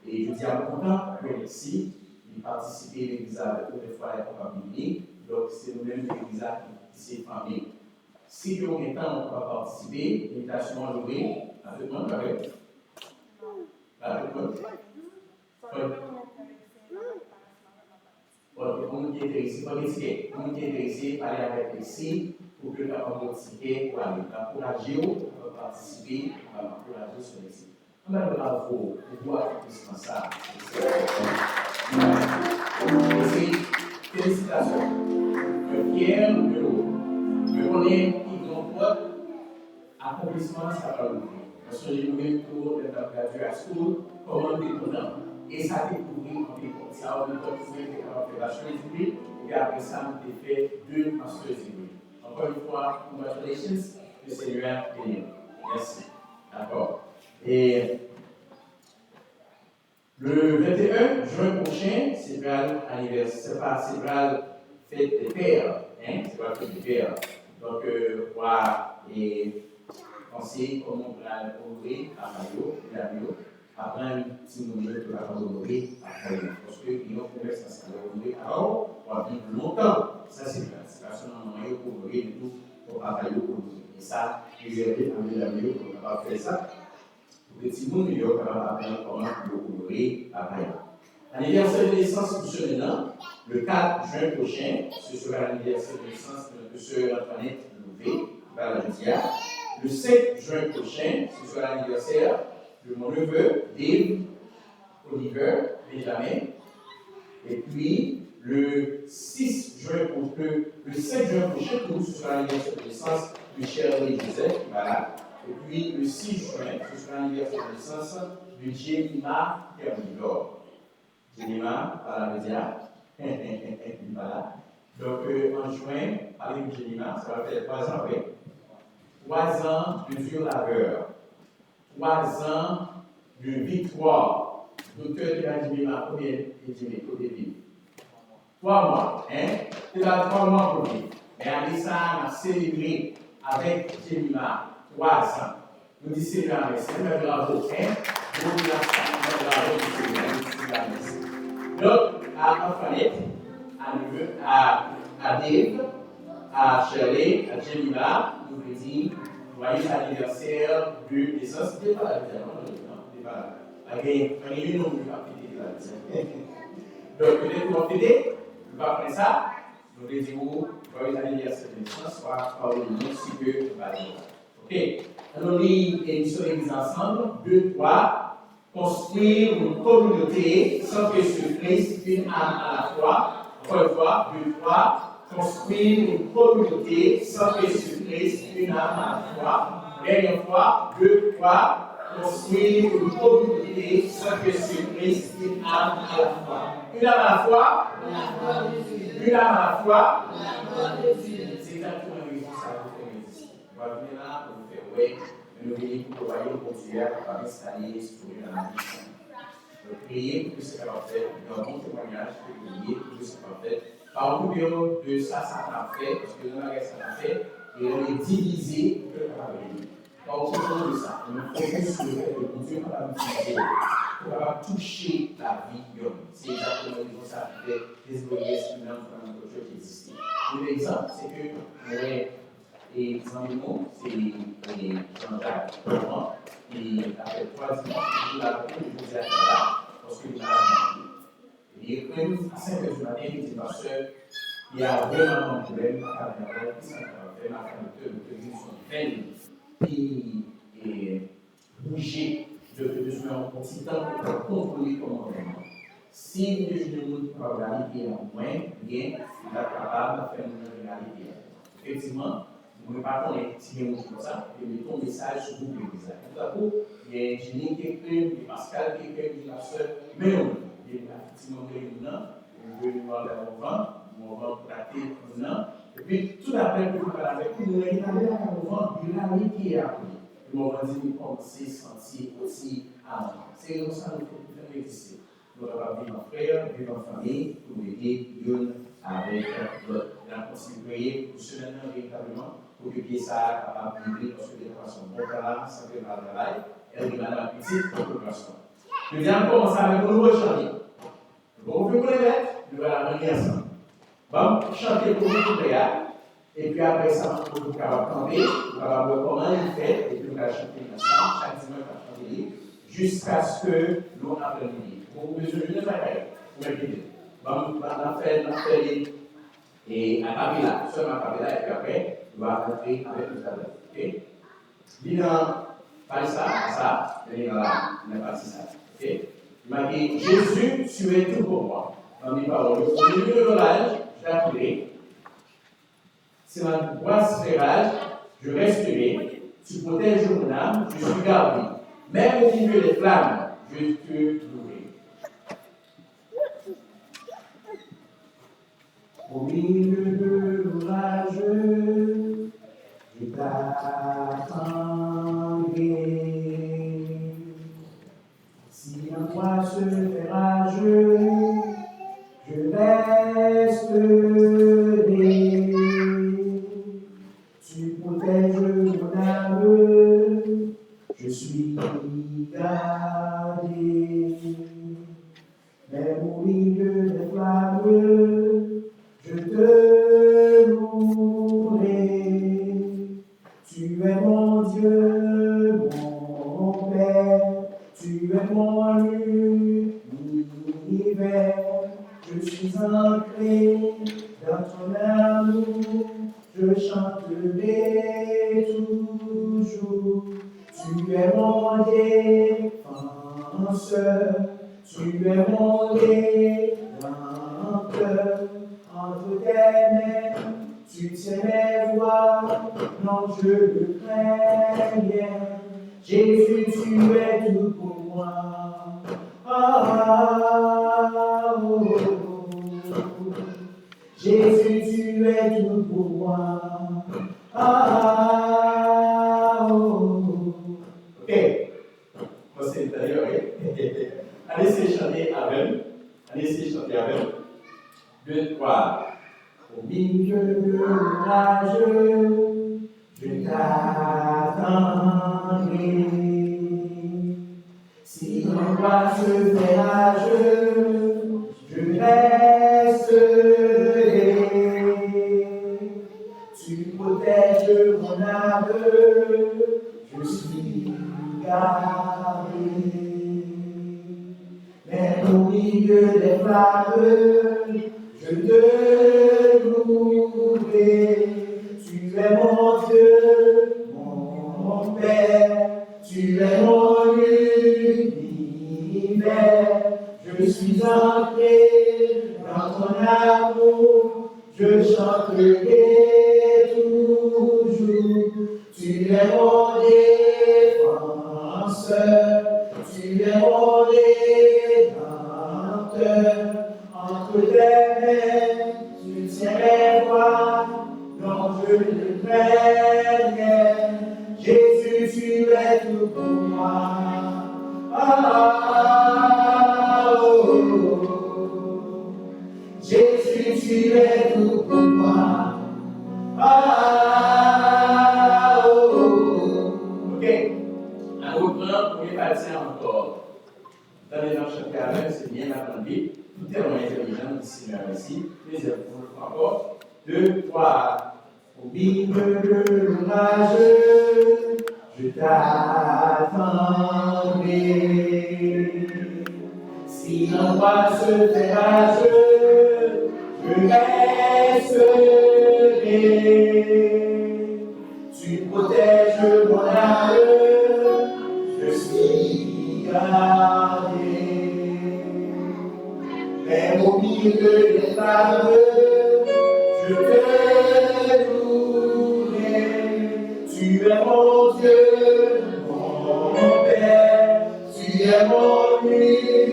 [SPEAKER 2] Et je dis à mon content, ici, il participe à l'église avec d'autres fois avec la famille, donc c'est nous-mêmes l'église qui s'est famille. Si vous avez temps, on va participer, l'invitation à jouer, avec moi, avec moi. Pour le monde qui est intéressé, pas de ticket. Pour le monde qui est intéressé, parlez avec ici pour que le capable de ticket pour aller. Encouragez-vous à participer, à encourager sur le site. On va bravo pour voir ça. Félicitations. Pierre, je connais qui remporte accomplissement, ça va le faire. Parce que j'ai nommé pour le gradué à school, comment dépendant. Et ça découvrir en découvrir. Ça a trouvé des capacités hybride, et après ça, on a fait 2 masters hybrides. Encore une fois, congratulations, le Seigneur est béni. Merci. D'accord. Et le 21 juin prochain, c'est le anniversaire, c'est le fête des pères. C'est la fête des pères. Donc, on va penser comment on va honorer à Mario, après un petit moment de la honorer à Mario. Parce qu'il y a un commerce à se honorer alors, on va vivre longtemps. Ça, c'est la situation dans Mario pour honorer et tout, pour Mario pour honorer. Et ça, réservé à Mario pour ne pas faire ça. Pour que tout le monde, il y a apprendre comment honorer à Mario. L'anniversaire de naissance de ce maintenant, le 4 juin prochain, ce sera l'anniversaire de naissance de notre sœur Antoinette Louvet, par la Judia. Le 7 juin prochain, ce sera l'anniversaire de mon neveu, Dave Oliver Benjamin. Et puis, le 6 juin prochain, le 7 juin prochain, ce sera l'anniversaire de naissance de Shirley Joseph, voilà. Et puis, le 6 juin, ce sera l'anniversaire de naissance de Jemima Herbidor. Jemima, par la média. Voilà. Donc, en juin, avec Jemima, ça va faire 3 ans, oui. 3 ans de vieux labeur. 3 ans de victoire. Docteur qui a dit, ma combien est au début? 3 mois. C'est là 3 mois pour vivre. Mais après ça, on a célébré avec Jemima 3 ans. Nous disons célébrer avec ça. Nous avons bravo. Donc, à Antoinette, à Dave, à Shirley, à Jemima, nous vous disons joyeux anniversaire de naissance. C'était pas la deuxième, non, c'était pas la deuxième. Donc, peut-être qu'on va fêter, on va faire ça. Nous vous disons joyeux anniversaire de naissance, soit par le nom, si que nous allons. Ok. Alors, nous sommes ensemble, 2, 3. Construire une communauté sans que se brise une âme à la fois. Encore une fois, 2, 3. Construire une communauté sans que se brise une âme à la fois. Dernière fois, 2, 3. Construire une communauté sans que se brise une âme à la fois. Une âme à la fois. Une âme à la fois. C'est exactement la raison ça vous fait ici. On va venir là pour vous faire ouais. Nous venons pour travailler au portuaire pour installer sur la mission. Priez pour que ce soit fait. Dans mon témoignage, priez pour que ce soit fait. Par le de ça, ça n'a fait, parce que nous avons ça n'a fait, et on est divisé pour que le travail. Par le de ça, on focus sur le fait que Dieu va nous utiliser pour toucher la vie de l'homme. C'est exactement ce que ça fait des OIS qui dans notre church existait. L'exemple, c'est que et Jean-Léon, c'est Jean-Jacques, il a fait 3 dimanches, il a fait le jour là, parce qu'il a marqué. Et il est venu à 5 h du matin, il dit, pasteur, il y a vraiment un problème à faire, qui s'en va faire, ma femme de son peine, qui est bougé de besoin en petit temps pour contrôler comment on est. Si le genou ne peut pas réaliser en moins, bien, il est capable de faire une réalité. Effectivement, vous ne pouvez pas connaître si vous comme ça, et mettons un message sur vous, l'église. Tout à coup, il y a Jenny qui écrit, il y a Pascal qui écrit, il y a la soeur, mais non, il y a effectivement un veut nous voir mon vent pour la tête, et puis tout après, vous parlez avec nous, il y a mon vent, il y a un qui est appris. Le moment dit, nous commençons à sentir aussi à c'est comme ça que nous pouvons exister. Nous allons vivre en frère, vivre en famille, pour aider l'une avec l'autre. a considéré pour ce maintenant véritablement pour que pied ça capable de vivre parce que des fois son bon talent, ça fait mal travail, elle demande la petite progression. Le diable commence avec un nouveau chantier. Bon, vous pouvez connaître, nous allons la manière ensemble. Bon, chanter pour vous prier, et puis après ça, vous pouvez camper, vous allez voir comment il fait, et puis vous allez chanter ensemble, chaque dimanche, vous allez chanter jusqu'à ce que nous apprenions. Vous pouvez se lever dans la caille, vous mettez. Bon, on va faire et à Kabila, seulement à Kabila, et puis après, on va rentrer avec le tableau. Ok? Bilan, pas ça, et là, on n'a pas ça. Ok? Il m'a dit, Jésus, tu es tout pour moi. Dans mes paroles, au milieu de l'orage, je t'appellerai. C'est ma voix sphérage, je resterai. Tu protèges mon âme, je suis gardé. Même au milieu des flammes, je te louerai. Au milieu de l'orage, je t'attendrai. Si l'angoisse se fait rageux, je resterai. Tu protèges mon âme, je suis gardé. Même au milieu des flammes, je te louerai. Tu es mon Dieu, mon Père, tu es mon univers. Je suis ancré dans ton amour, je chanterai toujours. Tu es mon défenseur, tu es mon rédempteur. Entre tes mains, tu tiens mes voix, non je ne crains rien. Jésus, tu es tout pour moi. Ah, oh, oh. Jésus, tu es tout pour moi. Ah, oh, oh. Ok, moi c'est l'intérieur, oui. Allez, c'est chanter avec. Allez, c'est chanter avec. 2, 3. Au milieu de l'orage, je t'attendrai. Si l'angoisse se fait rage, je resterai. Tu protèges mon âme, je suis gardé. Même au milieu des flammes, je te louerai. Tu es mon Dieu, mon Père, tu es mon univers. Je suis ancré dans ton amour, je chanterai toujours. Tu es mon défenseur, tu es mon rédempteur. Entre tes mains, tu tiens mes voix, non je ne crains rien. Jésus, tu es tout pour moi. Ah, oh, oh, oh. Jésus, tu es tout pour moi. Ah, oh, oh, oh. Ok, on reprend pour les parties encore. Dans les marches carrées, c'est bien appris. Tout est vraiment intelligent ici, ici. Deuxième, on le fait encore. 2, 3. Au milieu de l'orage, je t'attendrai. Si l'angoisse se fait rage, je resterai. Tu protèges mon âme, je suis gardé. Même au milieu des flammes, je te louerai. Tu es mon Dieu, mon Père, tu es mon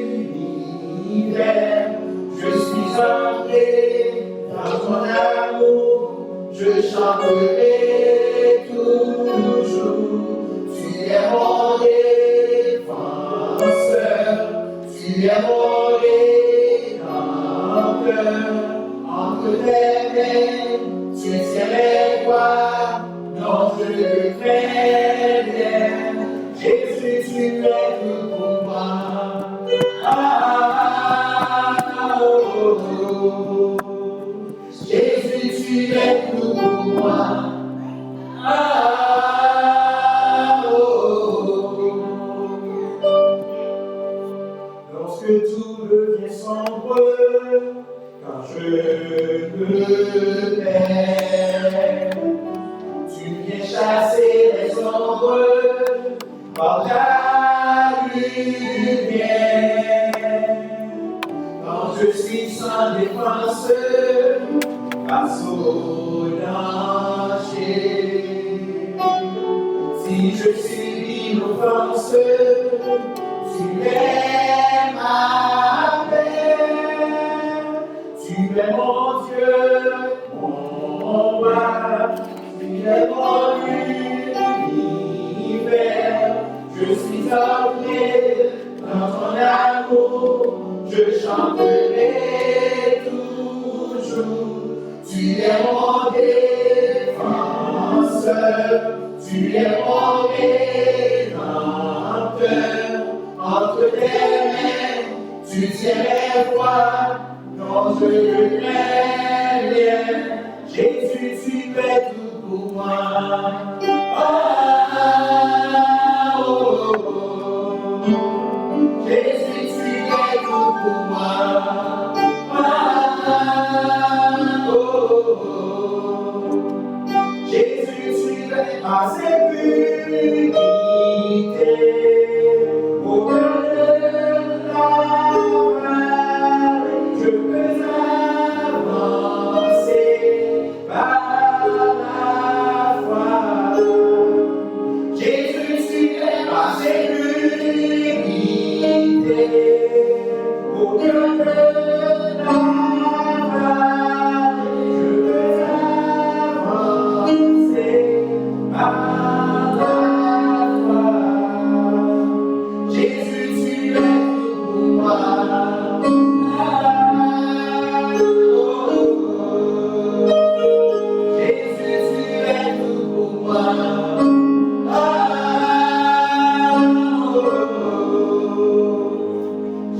[SPEAKER 2] univers. Je suis ancré dans ton amour, je chanterai toujours. Tu es mon défenseur, tu es mon rédempteur. Entre tes mains, danger. Si je subis l'offense, tu es ma paix. Tu es mon Dieu, mon roi. Tu es mon univers. Je suis entré dans ton amour. Je chanterai toujours. Tu es mon défenseur. Tu es mon rédempteur. Entre tes mains, tu tiens mes voix. Non, je ne crains rien. Jésus, tu fais tout pour moi. Jésus, tu fais tout pour moi. Jésus, tu es ma sécurité. Au cœur de la vallée, je peux avancer par la foi. Jésus, tu es ma sécurité. Au cœur de la vallée, je peux avancer par la foi. Jésus, tu es tout pour moi. Jésus, tu es tout pour moi.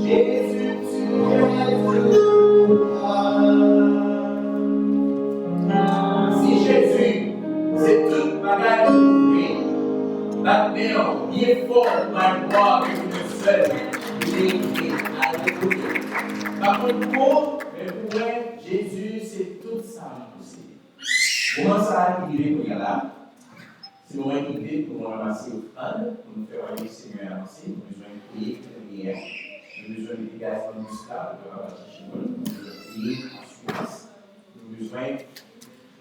[SPEAKER 2] Jésus, tu es tout pour moi. Si Jésus, c'est toute ma vie, maintenant, bien fort, ma gloire, que le seul, vérité, alléluia. Par contre, pour, mais pour moi, Jésus, c'est tout ça aussi. Comment ça arrive pour y aller là? C'est le moment d'idée pour nous ramasser offrande, pour nous faire aller au Seigneur avancer, nous avons besoin de prier, de prière, nous avons besoin de dégagement musculaire, de ramasser chez nous, nous avons besoin de prier en souffrance, nous avons besoin de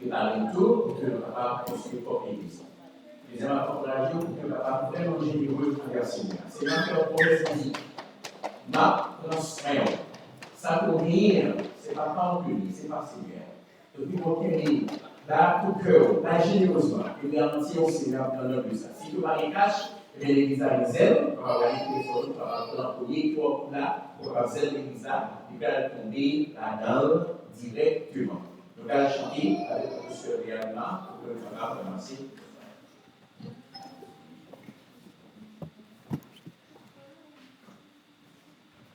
[SPEAKER 2] préparer le tour pour que le papa construise propre église. Deuxièmement, encourager pour que le papa vraiment généreux envers le Seigneur. C'est là qu'on promesse dit, ma transfert, ça pour rien, c'est pas en public, c'est pas Seigneur. Depuis qu'on est là, tout cœur, là généreusement, et garantir au Seigneur dans notre vie. Si tu vas les caches, l'église a les ailes, on va avoir les téléphones, on va avoir l'employé, qui va là, on va faire l'église, il va tomber là-dedans directement. Nous allons chanter avec le monsieur réellement pour que le papa commence.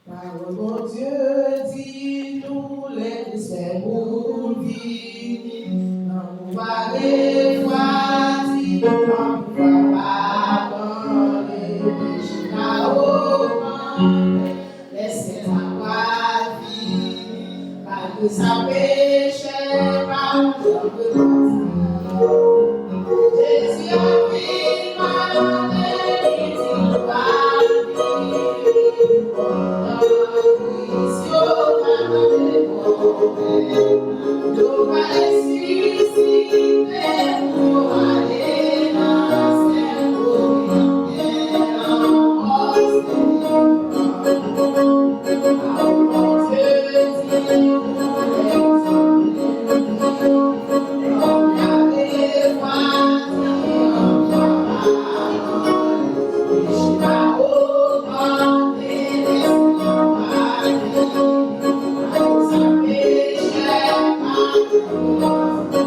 [SPEAKER 3] Parole, mon Dieu, dis-nous les espères pour vivre. Non, on va les voir, dis-nous, on va pardonner. Jusqu'à au monde, laissez la vie. Pas que ça péché, pas que Jésus a pris ma
[SPEAKER 2] Thank you.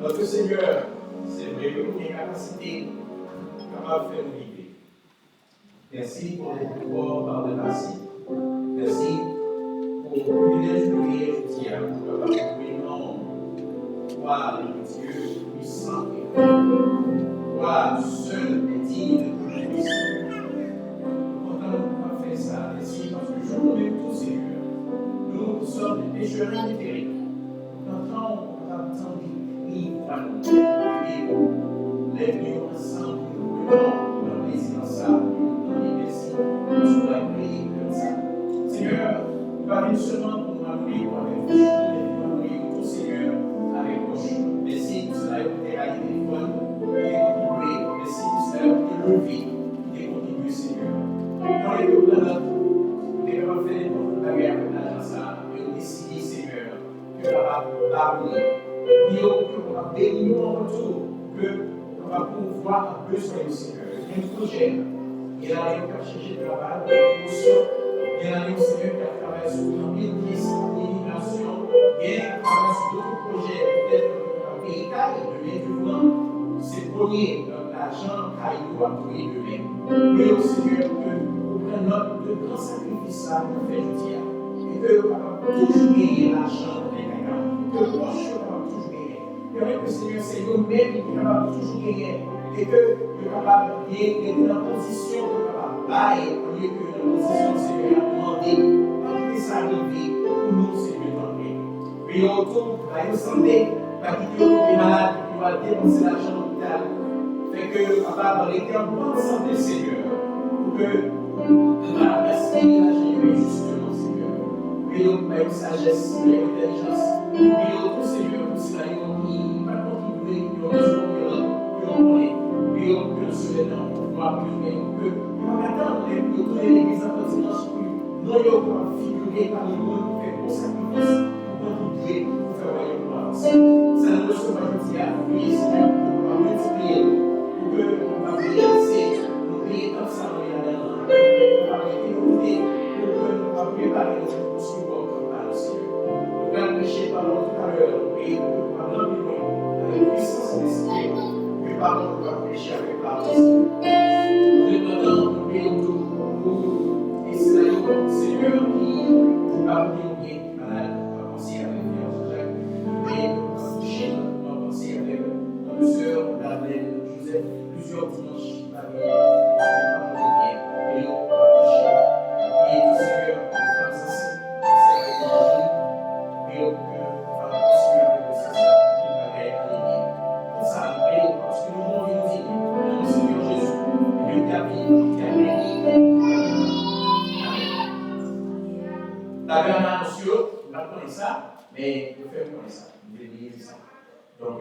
[SPEAKER 2] Notre Seigneur, c'est vrai que nous avons une capacité capable de faire nous vivre. Merci pour les pouvoirs par le passé. Merci pour le privilège de prier aujourd'hui pour vraiment voir le Dieu puissant et voir seul et digne de toute la puissance. Pourtant, nous pouvons faire ça. Merci parce que je nous mets tout Seigneur. Nous sommes des pécheurs intégrés. Pourtant, on va attendre. Lève-nous ensemble, nous pouvons dans plaisir dans ça, dans les merci, nous allons prier comme ça. Seigneur, nous parlons seulement pour nous appeler pour avec vous, nous prions pour Seigneur avec nous. Merci pour cela, pour tes rails téléphone, pour tes contribuer, merci pour cela, pour tes lever, pour tes contribuer, Seigneur. Dans les deux planètes, nous devons faire des bagarres avec l'agence, et nous décider, Seigneur, que nous allons pardonner. Prions que nous allons bénir en retour, que nous allons pouvoir besoin du Seigneur. Il y a un projet, il y a un qui a cherché de travail, il y a un Seigneur qui a travaillé sur une pièce, l'immigration, il y a un qui a travaillé sur d'autres projets, peut-être un véhicule, le bien du vent, c'est premier, l'argent, caillou, à brûler le bien. Mais au Seigneur, que nous prenions note de grands sacrifices à nous faire jeudi, et que nous allons toujours gagner l'argent des gagnants, que nous allons toujours gagner. Que le Seigneur, c'est nous-mêmes qui sommes capables de toujours gagner. Et que nous sommes capables de gagner dans la position de capable de bailler, au lieu que dans la position du Seigneur a demandé. Quand ça arrive, pour nous, Seigneur, d'entrer. Puis au retour, la santé, pas quitter les malades, qui va dépenser l'argent à l'hôpital. Fait que nous sommes capables de rester en bonne santé, Seigneur. Pour que nous allons rester la justement, Seigneur. Puis nous avons une sagesse, une intelligence. Puis nous, Seigneur, pour cela, nous va contribuer, nous raison que l'on connaît, puis nous souhaitons pouvoir que nous attendons de donner l'église en dimanche, nous allons figurer parmi nous pour faire bon sacrifice, pour contribuer, pour faire royaume pour avancer. Ça nous reçoit aujourd'hui à prier, Seigneur, pour multiplier, pour que nous puissions nous prier comme ça, nous y allons, pour que nous préparer notre support par le Seigneur. Nous allons prêcher par tout à l'heure, et nous allons avec puissance d'esprit, que par nous allons prêcher avec la puissance. Nous demandons, nous prions tout pour essayer, Seigneur, qui va nous guider, malade, on va penser avec Jacques, et on va toucher, on va penser avec notre sœur, Daniel, Joseph, plusieurs dimanches, et on va toucher, et tout Seigneur, on va penser avec l'évangile. Et on va continuer avec le Seigneur qui va réaligner. Pour ça, nous prions parce que nous voulons nous dire, le Seigneur Jésus, Dieu qui a béni, la dernière monsieur, on va connaître ça, mais il faut faire connaître ça. Vous devez dire ça. Donc,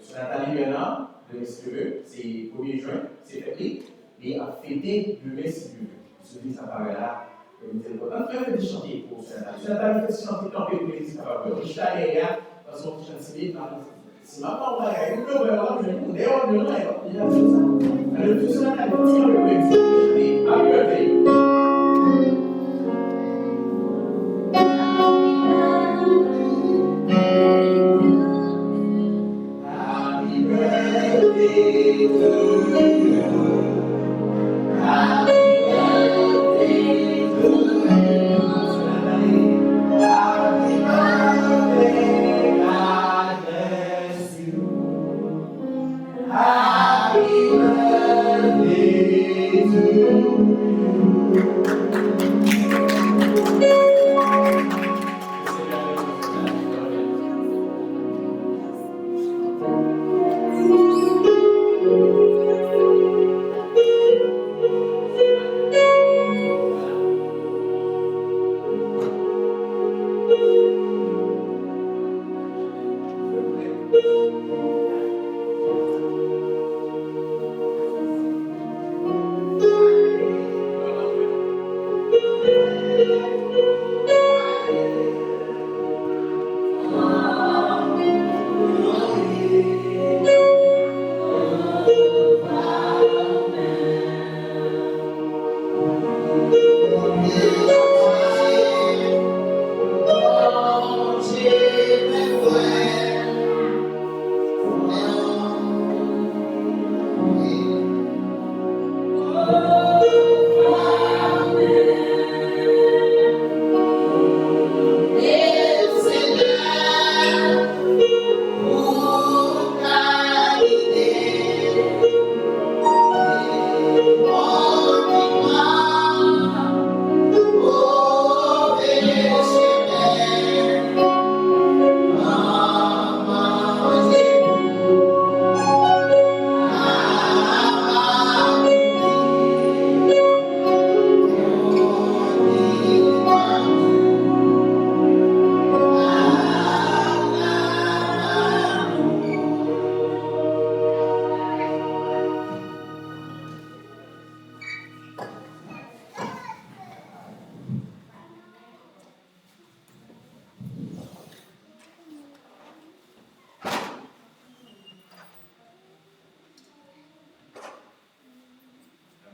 [SPEAKER 2] sur Nathalie maintenant, le monsieur, c'est 1er juin, c'est fait, et a fêté le 26 juin. Je dis ça paraît là. Nous avons des chantiers pour ça. Nous avons fait des chantiers tant que nous étions capables. Je suis allé là, parce qu'on chante civil, c'est ma part, on va y aller. Nous allons Happy birthday to you. Happy birthday to you.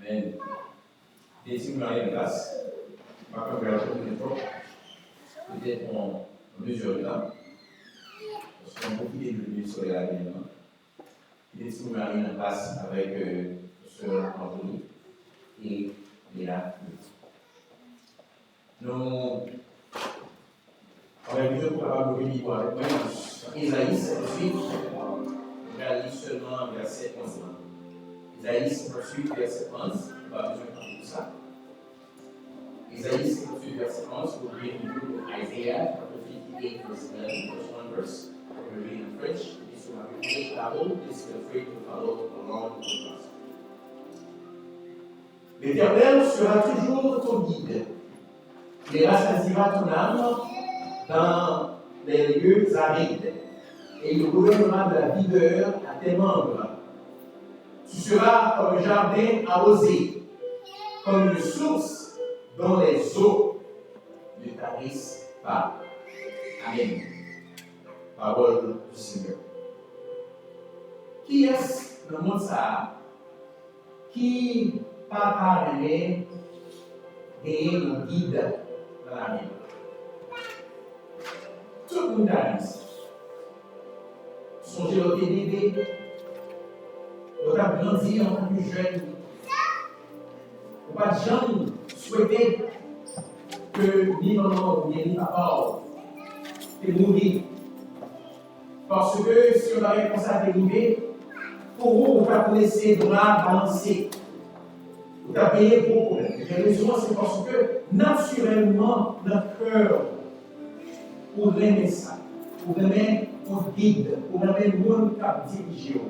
[SPEAKER 2] Amen. Des simulations de classe, ma caméra peut-être en mesure là, parce qu'on profite de l'huile sur la ligne. Des simulations en classe avec le sœur Anthony et Léa. Nous, on va plutôt capable de vivre avec moi. Isaïe 58, on va lire seulement verset 11. Isaïe 58, verset 11, on va besoin de tout ça. Isaïe 58, verset 11, we'll read through Isaiah 58, verse 11, verse 1 verse. We'll read in French. This will have English Bible. Please feel free to follow along with us. L'Éternel sera toujours ton guide. Il rassasiera ton âme dans les lieux arides, et il gouvernera de la vigueur à tes membres. Tu seras comme un jardin arrosé, comme une source dont les eaux ne tarissent pas. Amen. Parole du Seigneur. Qui est le monde ça qui pas parler et un guide dans la vie? Tout le monde a dit. Songez au bébé, on a grandi en tant que jeune. On va jamais souhaiter que ni maman ni papa te mourir. Parce que si on avait commencé à dériver, pour vous, on va vous laisser droit balancer. Vous avez payé beaucoup. La raison, c'est parce que naturellement, notre cœur, pour aimer ça, pour aimer pour guide, pour aimer le monde qui dirige.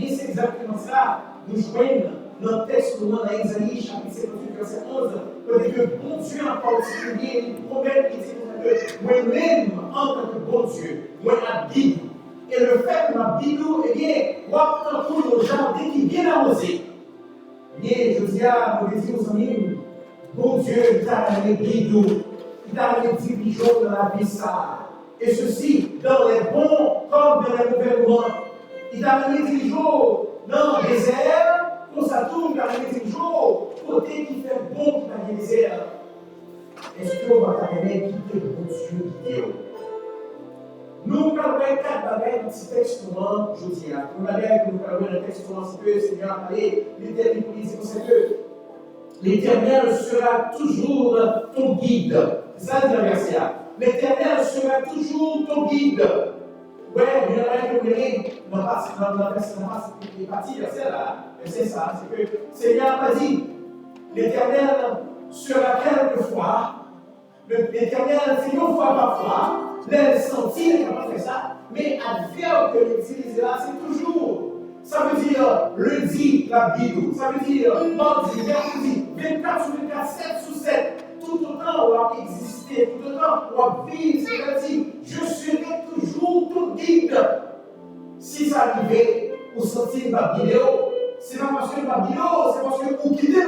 [SPEAKER 2] Et c'est exactement ça. Nous joignons dans le texte dans Isaïe, chapitre 58, verset 11, que bon Dieu en particulier, il promet, il dit que moi-même, en tant que bon Dieu, moi habite. Et le fait que ma bidou, eh bien, moi, quand on le jardin qui est bien arrosé, et je dis à aux amis, bon Dieu, il t'a amené bidou, il t'a amené dirigeant dans la vie ça. Et ceci, dans les bons comme dans les mauvais moments. Il t'a amené dirigeant dans le désert, comme ça tourne, il t'a amené dirigeant, côté qui fait bon qui dans le désert. Est-ce qu'on va t'amener quitter le bon Dieu qui nous parlons quatre bagages dans ce texte aujourd'hui. Le bagage que nous parlons dans le texte, c'est que le Seigneur a parlé, l'Éternel pour dire c'est que l'Éternel sera toujours ton guide. C'est ça le verset. L'Éternel sera toujours ton guide. Ouais, il y en a un qui est dans la partie verset là. C'est ça, c'est que le Seigneur a dit l'Éternel sera quelquefois, l'Éternel, c'est une fois parfois. Les sentir n'est pas fait ça, mais adverbe que l'utilise là, c'est toujours. Ça veut dire lundi, la Bible. Ça veut dire mardi, mercredi, 24 sur 24, 7 sur 7. Tout autant on va exister, tout autant on va vivre. C'est-à-dire, je serai toujours ton guide. Si ça arrivait, vous sentez ma vidéo, c'est pas parce que ma vidéo, c'est parce que vous quittez.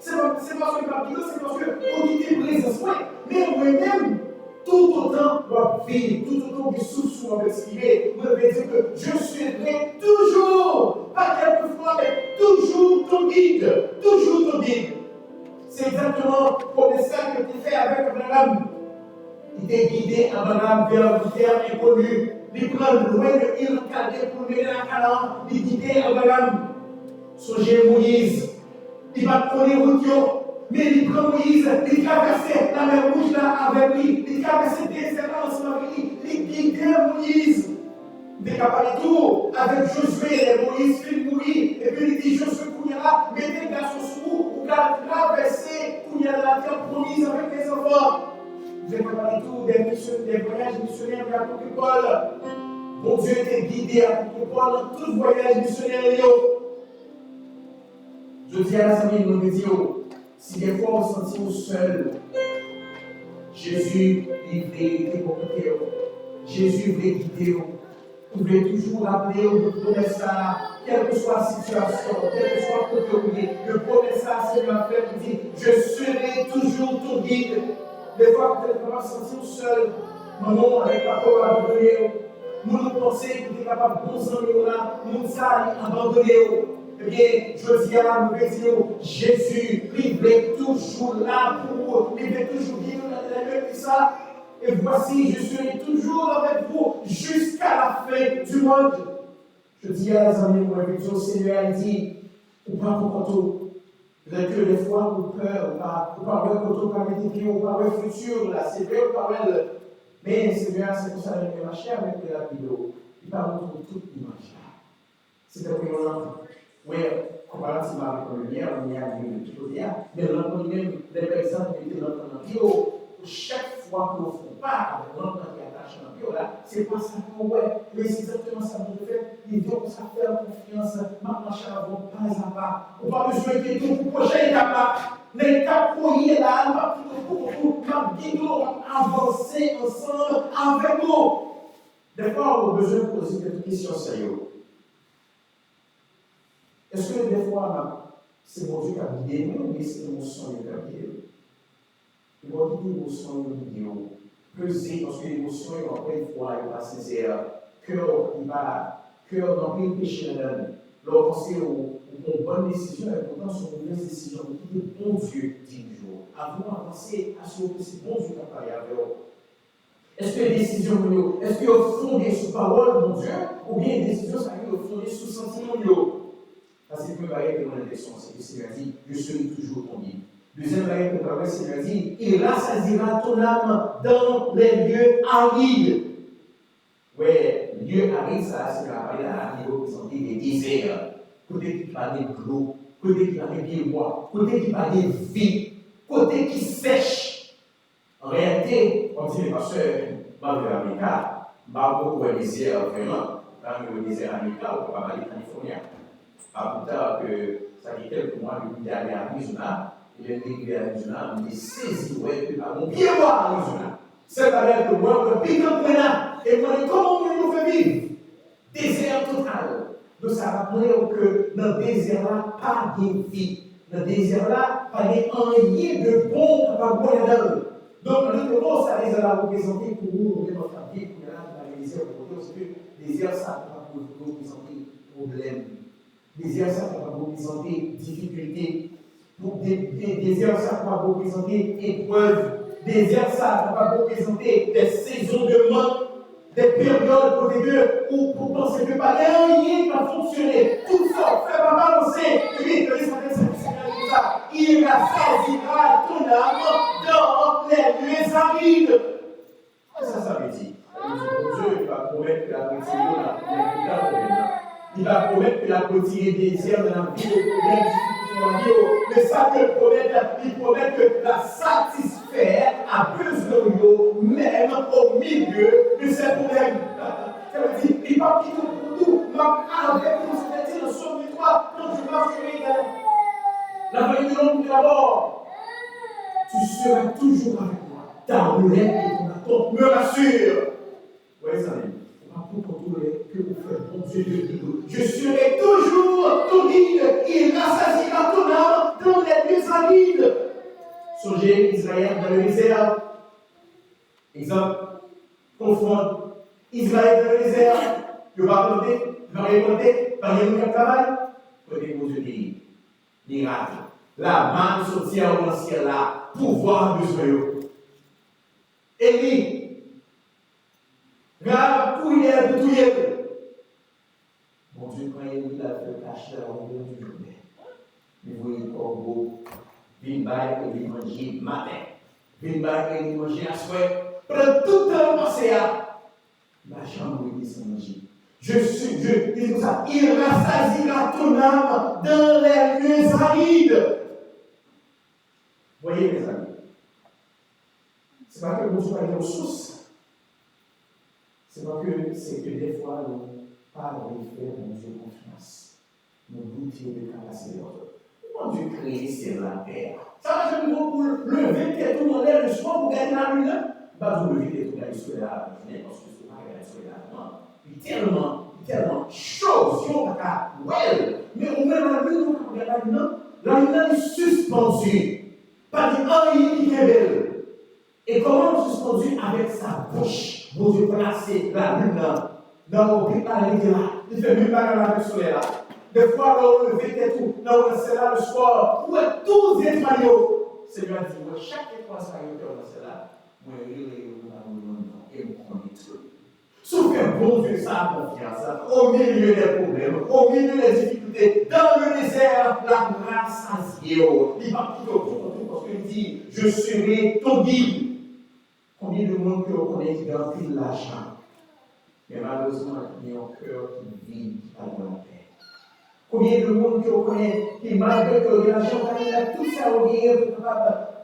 [SPEAKER 2] C'est parce que ma vidéo, c'est parce que vous quittez présence. Mais moi-même, tout autant doit vivre, tout autant que sous va respirer, vous devez dire que je serai toujours, pas quelquefois, mais toujours ton guide, toujours ton guide. C'est exactement comme ça que tu fais avec Abraham. Il t'a guidé Abraham vers une terre inconnue, il prend loin de l'île Cadée pour mener à Canaan, il guidait Abraham. Songez Moïse, il va prendre les routes. Mais il prend Moïse, il traversait la mer Rouge là avec lui, il traversait le désert là ensemble avec lui, il guidait Moïse. Il est capable de tout avec Josué, Moïse fait mourir, et puis il dit Josué Kounyala, mettez les garçons sous vous, pour traverser Kounyala la terre promise avec les enfants. Il est capable de tout, des voyages missionnaires vers l'apôtre Paul. Bon Dieu était guidé à l'apôtre Paul dans tout voyage missionnaire. Je dis à la famille de nos vidéos. Si des fois on se sent seul, Jésus il veut t'écouter. Jésus veut guider. Vous pouvez toujours rappeler de promettre ça, quelle que soit la situation, quel que soit le côté où il est, de promettre ça, Seigneur, il dit je serai toujours ton guide. Des fois, vous pouvez se sentir seul, maman, avec papa, abandonné. Nous pensons que vous êtes capable de bon sang, nous ça abandonné. eh bien, je dis à nous dire, Jésus, il est toujours là pour vous, il est toujours vivre dans ça. Et voici, je serai toujours avec vous jusqu'à la fin du monde. Je dis à les amis, moi, le Seigneur dit, ou pas pour tout. Peut-être que des fois, vous peur, ou pas voir côté, ou pas mettre pied, ou pas voir le futur, là, c'est vrai, ou pas voir le. Mais Seigneur, c'est pour ça que je marche avec la vidéo. Il parle de toute l'image. C'est un peu oui, comparativement avec la lumière, on y a vu tout dire, mais l'enfant même, les personnes qui étaient dans le bio, chaque fois que vous ne faites pas avec l'enfant qui est attaché dans le bio, là, c'est pas ça qu'on voit. Mais c'est exactement ça que je fais. Il faut que ça fait confiance, marcher avant pas à pas. On va besoin de tout pour prochaine étape. L'étape pour y aller là, on va plutôt avancer ensemble avec nous. Des fois, on a besoin de poser quelques questions sérieuses. Est-ce que des fois, c'est mon Dieu qui a guidé nous, mais c'est mon son qui a guidé nous? Il va guider mon son qui a guidé nous. Peser, parce que l'émotion, encore une fois, il va sincère. Cœur dans le péché de l'homme. Lorsqu'on pense aux bonnes décisions, et pourtant, ce sont des mauvaises décisions. Qui est bon Dieu, dit le jour. Avant d'avancer, assurer que c'est bon Dieu qui a parlé avec vous. Est-ce que les décisions, est-ce qu'elles sont fondées sur parole de mon Dieu, ou bien les décisions sont fondées sur sentiment? Parce que le bagage de mon élection, c'est que le Seigneur dit, je serai toujours ton guide. Deuxième bagage de le Seigneur dit, il rassasiera ton âme dans les lieux arides. Oui, lieux arides, ça, c'est la parole à niveau présenté des déserts. Côté qui va des l'eau, côté qui va des bois, côté qui va des vies, côté qui sèche. En réalité, on dit, ma soeur, malgré l'Amérique, pas beaucoup de désert vraiment. Dans le désert américain, on va parler californien. Pas plus tard que ça fait quelques mois que j'étais allé à Arizona, il est arrivé à Arizona, il est saisi, ouais, que mon pied voir à Arizona. C'est avec le moi, on pique un peu là, et moi, comment on nous fait vivre? Désert total. Donc ça rappelle que dans le désert-là, pas de vie. Dans le désert-là, pas rien de bon à boire dedans. Donc, le mot, ça les a représenté pour nous, notre vie, pour la désert, parce que le désert, ça va représenter problème. Désert, ça va représenter difficulté. Désert, ça va représenter épreuve. Désert, ça va représenter des saisons de manque, des périodes pour Dieu où pour penser que pas rien ne va fonctionner. Tout ça fait pas avancer. Et puis, il rassasiera ton âme dans les lieux arides. Qu'est-ce que ça veut dire? Dieu va promettre que la politique, il va promettre que la politique est désert dans la vie, mais ça que il promet que la satisfaire à besoin même au milieu de ses problèmes. Ça veut dire, il va quitter pour tout, avec nous, c'est-à-dire le somme de toi, quand tu marches sur les la vallée de l'ombre de la mort, tu seras toujours avec moi. Ta roulette et ton bâton me rassure. Oui, ça veut dire. Pour contrôler que vous faites, mon Dieu de nous. Je serai toujours ton guide. Il rassasiera ton âme dans les lieux arides. Songez Israël dans le désert. Exemple, confondre Israël dans le désert. Il va planter, il va récolter, il va récolter le travail. Prenez vos yeux dit, miracle. La manne sortir au ciel là, pouvoir besoin. Élie. Grave, couillé, tout y est. Mon Dieu, quand il a fait cacher la longueur du journée, il voyait le corbeau, il va et manger matin, il va et manger à souhait. Pendant tout le temps, pensez à la chambre où il s'est mangé. Je suis Dieu, il dit comme ça, il rassasiera ton âme dans les lieux arides. Voyez, mes amis, c'est pas que mon Dieu a des ressources. C'est que des fois, nous parlons de faire mon Dieu confiance. Nous doutons de capacité de l'autre. Mon Dieu crée c'est la terre. Ça va être pour lever tête tout en l'air le soir pour gagner la lune. Bah, vous levez tête tout la sur la journée parce que c'est pas gagner sur la lune. Tellement chose, on va well. Mais on met la lune, on va gagner la lune est suspendue. Pas de rien qui est belle. Et comment on suspendu avec sa bouche? Mon Dieu placé la lune là. Dans le pays là, il fait même pas dans la soleil là. Des fois, on levé tête tout, là, on est là le soir, où est tous les étoiles. Seigneur dit, moi, chaque étoile, ça y est, on est là. Moi, je et on connaît tout. Sauf que bon Dieu, ça a confiance, au milieu des problèmes, au milieu des difficultés, dans le désert, la grâce à Dieu. Il va plutôt parce qu'il dit, je serai ton guide. Combien de monde que vous connaissez qui a pris l'argent, mais malheureusement, il y a un cœur qui vit à la paix. Combien de monde que vous connaissez qui, malgré que l'argent, il a tout ça au lire,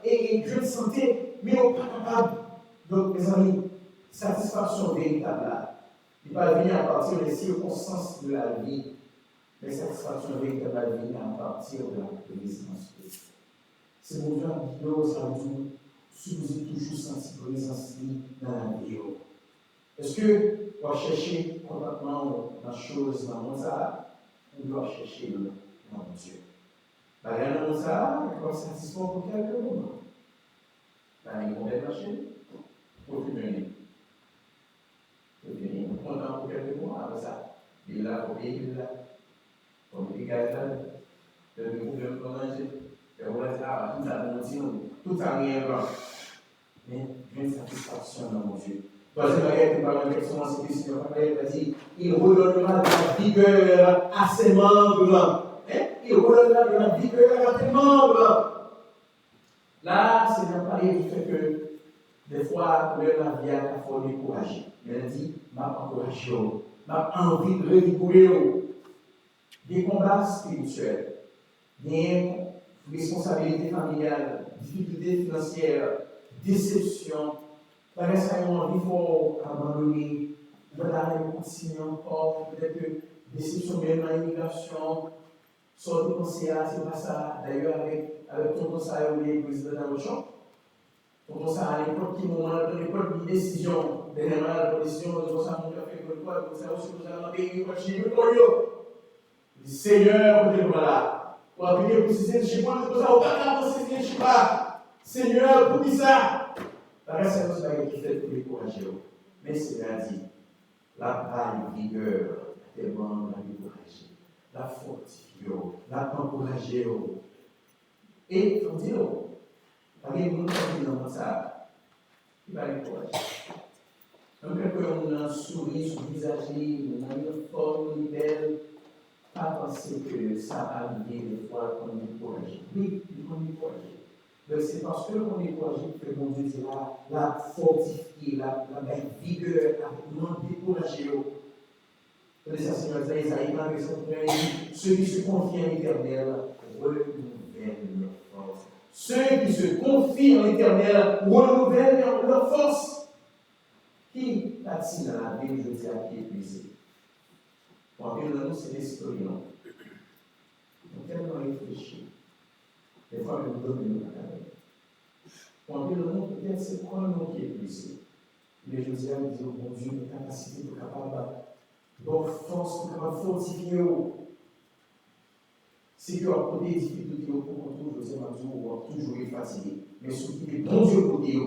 [SPEAKER 2] et Dieu de santé, mais on n'est pas capable. Donc, mes amis, satisfaction véritable là, il ne va pas venir à partir des circonstances de la vie, mais satisfaction véritable va venir à partir de la présence de Dieu. C'est mon Dieu qui nous a dit, si vous êtes toujours senti présence dans la vie. Est-ce que vous allez chercher complètement la chose dans mon ça, ou vous allez chercher dans mon Dieu? Rien dans mon ça, il va satisfaire pour quelques moments. Il va marcher. Pour finir. Content pour quelques mois avec ça. Il là, pour payer, il là. Pour payer, là. Le problème pour manger. Et on va dire, ah, tout ça, tout ça, rien va. Mais une satisfaction dans mon Dieu. Troisième bagage, nous parlons de question, c'est que Seigneur va dire, il redonnera de la vigueur à ses membres. Il redonnera de la vigueur à tes membres. Là, Seigneur parlait du fait que des fois, le la vie a faut décourager. Mais elle dit, m'a encouragé, m'a envie de rigoler. Des combats spirituels, des responsabilités familiales, difficultés financières, déception. Par exemple, il faut abandonner, voilà, continuer encore, peut-être que déception même dans l'immigration, sortir penser à, c'est pas ça. D'ailleurs, avec ton conseil, on est président dans le champ. Ton conseil, à n'importe quel moment, à n'importe quelle décision, dernièrement, la décision, de ton conseil, on a fait comme quoi, comme ça, aussi, vous avez un pays, vous continuez, le Seigneur, vous êtes voilà. Pour appuyer pour cesser chez moi, vous avez pas pour cesser chez moi. Seigneur, pour qui ça? La reste, c'est ce qui fait pour décourager. Mais c'est a dit, la balle vigueur, tellement la décourager, la fortifier, la encourager. Et il faut dire, par exemple, nous dans ça, il va décourager. Donc, quand on a un sourire sur le visage, on a une forme belle, pas penser que ça va arriver des fois qu'on est découragé. Oui, on est découragé. Mais c'est parce que l'on est découragé que mon Dieu dit la fortifier, la vigueur, la décourager. Le Seigneur dit, Isaïe, ceux qui se confient à l'Éternel renouvellent leur force. Ceux qui se confient en l'Éternel renouvellent leur force. Qui a-t-il dans la vie, je dis à qui est épuisé? Pour nous, c'est l'esprit, non? On tellement réfléchir. Des fois, nous donnons la carrière. Pour nous, peut-être c'est quoi le nom qui est épuisé? Mais je dis à dire, mon Dieu, une capacité pour capable, bonne force pour capable fortifier. Si tu as côté des difficultés pour contrôler, je sais pas toujours, toujours être fatigué. Mais ce qui est bon Dieu côté,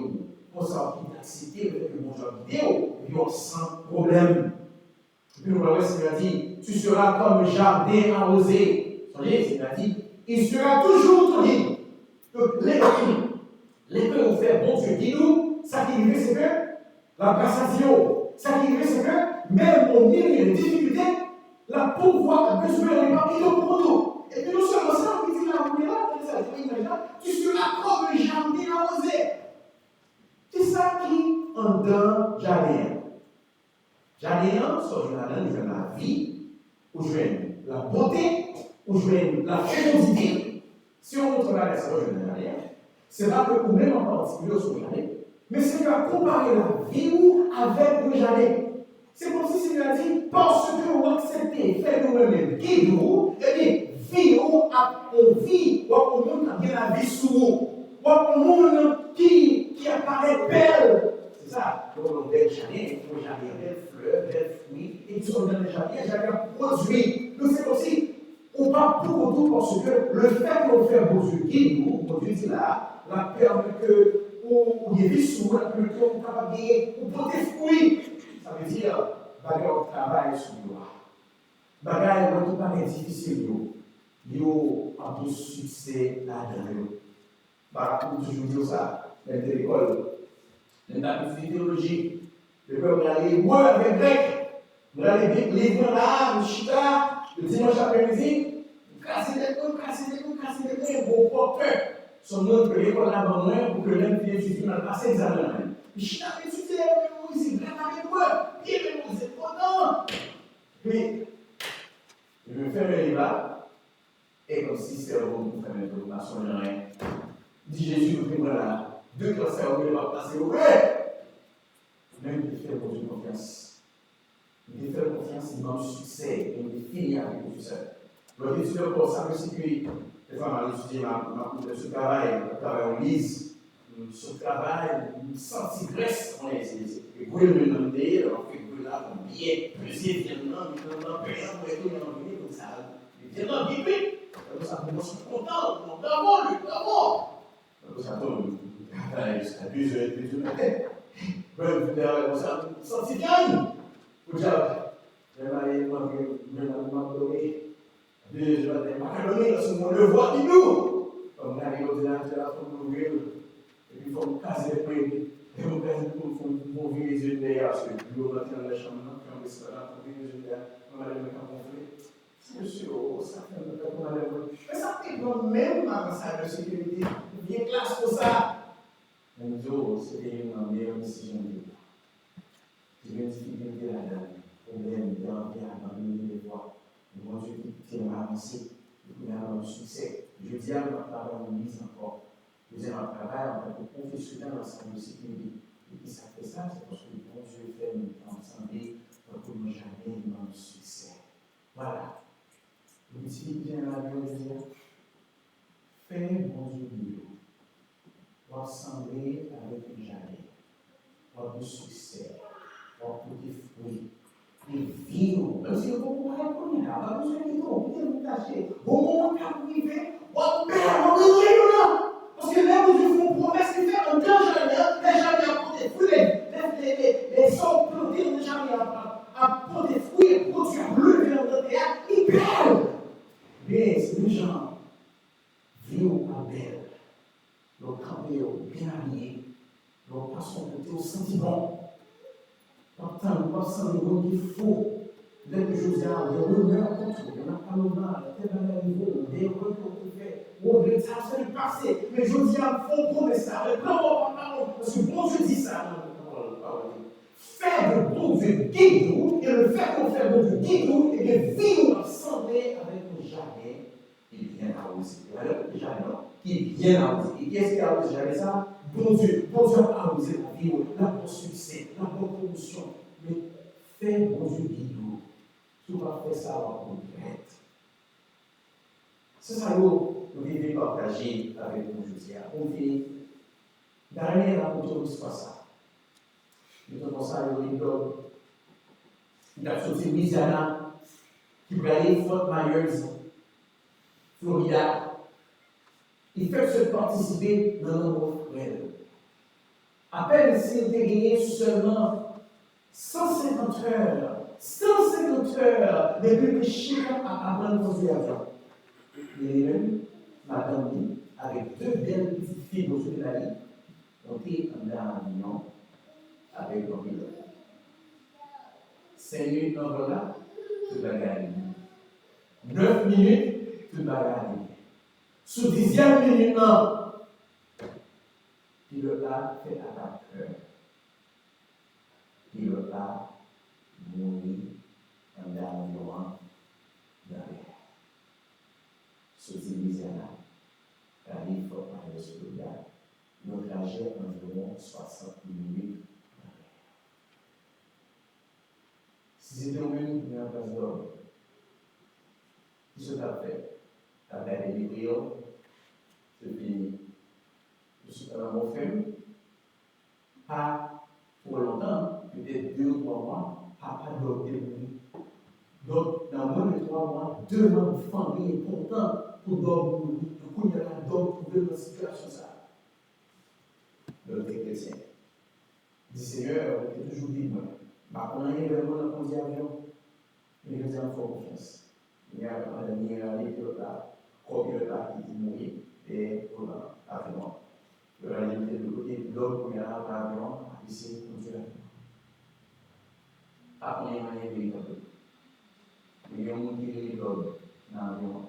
[SPEAKER 2] pour ça, qui accepter le fait que mon Dieu a vidéo, et puis on sans problème. Et puis, le Seigneur dit, tu seras comme jardin arrosé. Vous voyez, Seigneur dit, il sera toujours ton guide. Donc, les que vous faites, bon Dieu, dis-nous, ça qui arrive, c'est que la grâce à Dieu, ça qui arrive, c'est que même au milieu des difficultés, la pouvoir a besoin de pas pour nous. Et puis, nous sommes ensemble, il dit là, tu seras comme un jardin arrosé. C'est ça qui en donne jardin. Jardin, soit je donne la vie, ou je donne la beauté, ou je donne la fécondité. Si on montre la raison, je donne rien. C'est pas que nous-mêmes en particulier sur le jardin, mais c'est qu'à comparer la vie avec le jardin. C'est comme si Seigneur a dit, parce que vous acceptez, faites nous-mêmes, guide-nous, et bien, vie, on vit, on monde qui a la vie sous vous, on monde qui apparaît belle. C'est ça, on a bel jardin, on a belle fleur, belle fruit, et puis on a le jardin produit. Donc c'est aussi, on parle pour tout parce que le fait qu'on fait mon Dieu guide-nous, mon Dieu dit là, la permet que, ou il y a des sous, la plus que on capable de ou pour des fruits. Ça veut dire, bagarre travail sur le doigt. Bagaille, moi qui paraît difficile, yo a un succès là-dedans. Bah, on toujours dire ça, dans l'école, dans la théologie, le peuple aller, moi, avec grec, on aller livre là, chita, le dimanche après-midi, casser des coups, bon porteur. Son nom que l'école là-bas, pour que l'homme qui étudie dans le passé examen. Chita, étudier, mémoriser, préparer moi, bien mémoriser, autant. Puis, je me fais le livre et comme si c'était bon pour faire une information de rien. Dit Jésus, le premier là, deux classes où il va passer au vrai. Même il fait pour Dieu confiance. Il fait confiance, il manque succès, et il finit avec le succès. Donc, il dit pour ça, aussi que les femmes ont étudié ce travail, le travail en lise, ce travail, une sentie graisse, on est, et vous le demandez, alors que vous là, on bien, plaisir, viendant, viendant, payant, pour être dans le comme ça. Viendant, vite, ça pour moi, je suis content, bravo. Ça tombe, ça abuse de ma tête. Ça senti bien. Pour dire, je vais aller m'abonner. Je vais aller m'abonner sur mon devoir qui nous. Comme on arrive au ordinateur, on ouvre, et puis il faut me casser les prix. Et on faut ouvrir les yeux derrière, parce que le bureau dans la chambre, quand on reste là, on ouvre les yeux derrière, on va aller me camufler. Monsieur, ça fait un peu comme on mais ça fait même dans sa de sécurité. Bien classe pour ça. Mais nous, c'était une meilleure décision de vie. J'ai une difficulté là-dedans. Problème, bien abandonner les voies. Mon Dieu qui m'a avancé. Il m'a avoir un succès. Je dis à mon travail en mise encore. Je dis à mon travail en tant que professionnel en santé de sécurité. Et puis ça fait ça, c'est parce que le bon Dieu fait une santé pour que nous jamais dans le succès. Voilà. Vous utilisez bien la vie, fais bon Dieu mieux. Ressembler avec une jarret, avoir du succès, avoir des fruits, des vivre. Même si vous pouvez répondre, pas besoin de vous vous cacher. Au moment où vous vivez, votre père, vous vivez là. Parce que là, vous faites une promesse qui fait un grand jardin, les jardins apportent des fruits, les sortes plantés dans les jardins apportent des fruits, et produire bleu dans le terre, ils perdent. Mais c'est les gens vivent à belle. Leur campé bien habillé, leur passion côté au sentiment. Pourtant, nous passons le monde qu'il faut. Dès que je vous ai dit, il y a un contre, il y a pas le mal, il y a un niveau, il y a un recours qu'on fait. On veut ça se passer. Mais je vous dis, il faut promesse ça. Le plan parce que bon Dieu dit ça dans la parole. Faire de bon Dieu guide-nous, et le fait qu'on fait bon Dieu guide-nous, et que vivre ensemble avec nos jardins, il vient arroser. Le jardin qui vient arroser. Et qu'est-ce qui arrose jamais ça? Bon Dieu a arrosé la vie, la bon succès, la bonne promotion. Mais fais bon Dieu guide-nous. Tu vas faire ça en concrète. C'est ça que nous devons partager avec nous aujourd'hui. On fait dernier rencontre, c'est pas ça. Nous avons ça, il a sorti Louisiana, qui va aller Fort Myers, Florida. Il fait se participer dans notre frère. À peine s'il était gagné seulement 150 heures depuis le Chine à apprendre à conduire avion. Il est même, madame dit, avec deux belles petites filles au sud de la ligne, on était en avion avec un pilote. 5 minutes dans le là, tout va gagner. 9 minutes, tout va gagner. Sous 10e minute, non. Pilote là fait attaque. Pilote là mourit en avion derrière. Sous 10e là, arrive Fort Myers, Florida. Notre trajet environ 60 minutes. Si c'était au même pour un place d'homme, qui se t'a fait? T'as fait des vidéos, depuis, je suis dans mon film, pas pour longtemps, peut-être 2 ou 3 mois, pas d'autres nuit. Donc, dans moins de 3 mois, 2 mois de famille est content pour dormir. Du coup, il y a un homme pour vivre dans cette situation. Le chrétien. Dit Seigneur, il est toujours libre. On a un événement dans le avion. Mais je dis en fort confiance. Il y a un ami pilote là, co-pilote là qui dit mourir et pour l'avion. Le réalité de côté, l'autre pour l'avion, ici, pour Dieu l'avion. À première manière véritable. Il y a un monde qui est l'homme dans l'avion.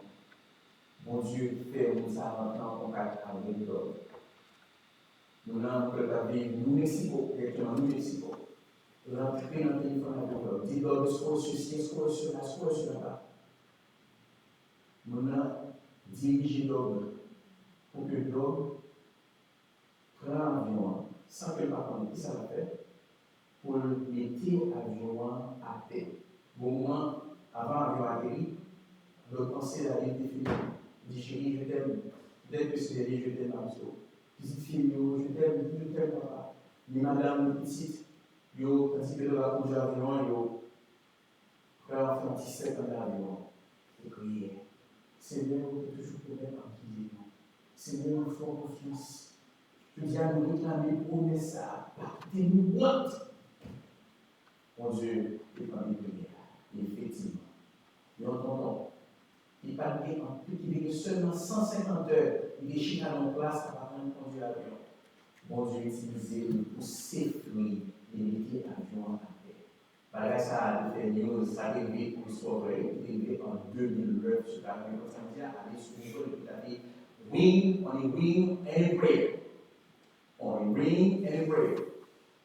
[SPEAKER 2] Mon Dieu fait nous avancer en contact avec l'homme. Nous avons la vie, nous Mexico, directement nous Mexico. Nous avons pris dans le téléphone avec l'homme. Dit l'homme, soit ceci, soit cela, soit cela. Nous avons dirigé l'homme pour que l'homme prenne l'avion sans que le patron ne puisse le faire pour mettre l'avion à terre. Au moment avant l'avion atterri, le conseil a été fini. Il dit chérie, je t'aime. Dès que c'est je t'aime, Amso. Petite fille, je t'aime, papa. Mais madame, petite, yo, quand il va conduire l'avion, yo, frère, enfant, 17 ans d'avion. Et crier. Seigneur, on peut toujours connaître en qui il est. Seigneur, il faut confiance. Je dis à nous réclamer, promesse ça, partez-nous, what? Mon Dieu, il est parmi les prières. Effectivement. Nous entendons. Il parlait en plus, il est seulement 150 heures. Il est chez en classe avant de conduire l'avion. Mon Dieu utilisé pour s'effrayer et mettre l'avion à terre. Par ça a fait news, ça a arrivé pour l'histoire vraie, il est arrivé en 2009 sur l'avion. Ça veut dire aller sur l'école et il a dit wing, on est wing and break. On est wing and break.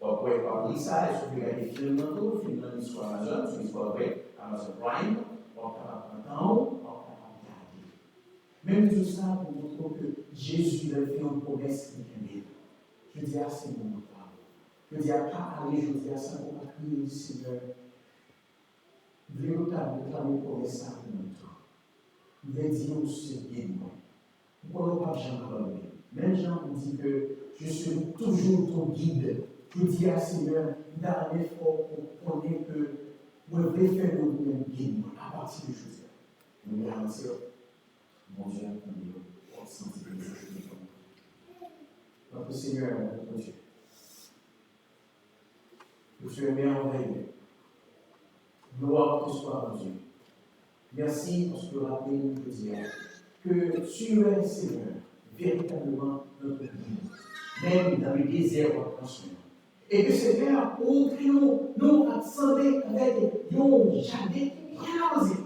[SPEAKER 2] Après, par ça, il faut regarder des films dans film dans l'histoire Amazon, sur l'histoire vraie, Amazon Prime, on va prendre même tout ça pour montrer que Jésus a fait une promesse qui est. Je dis à ces moments-là. Je dis à pas aller, je dis à ça pour crier, Seigneur. Véritablement, réclamer promesse ça pour nous. Je vais dire au Seigneur, guide-moi. Pourquoi ne pas Jean parler? Même Jean me dit que je suis toujours ton guide. Je dis à Seigneur, dans un effort pour connaître que je vais faire le même guide à partir de choses. Je vais garantir. Mon Dieu, pour sensibiliser les gens. Notre Seigneur, notre Dieu, nous sommes merveilleux. Gloire que soit à Dieu. Merci pour ce que rappelez-nous de dire que tu es, Seigneur, véritablement notre guide, même dans le désert de notre et que Seigneur, nous attendons avec un jardin bien arrosé.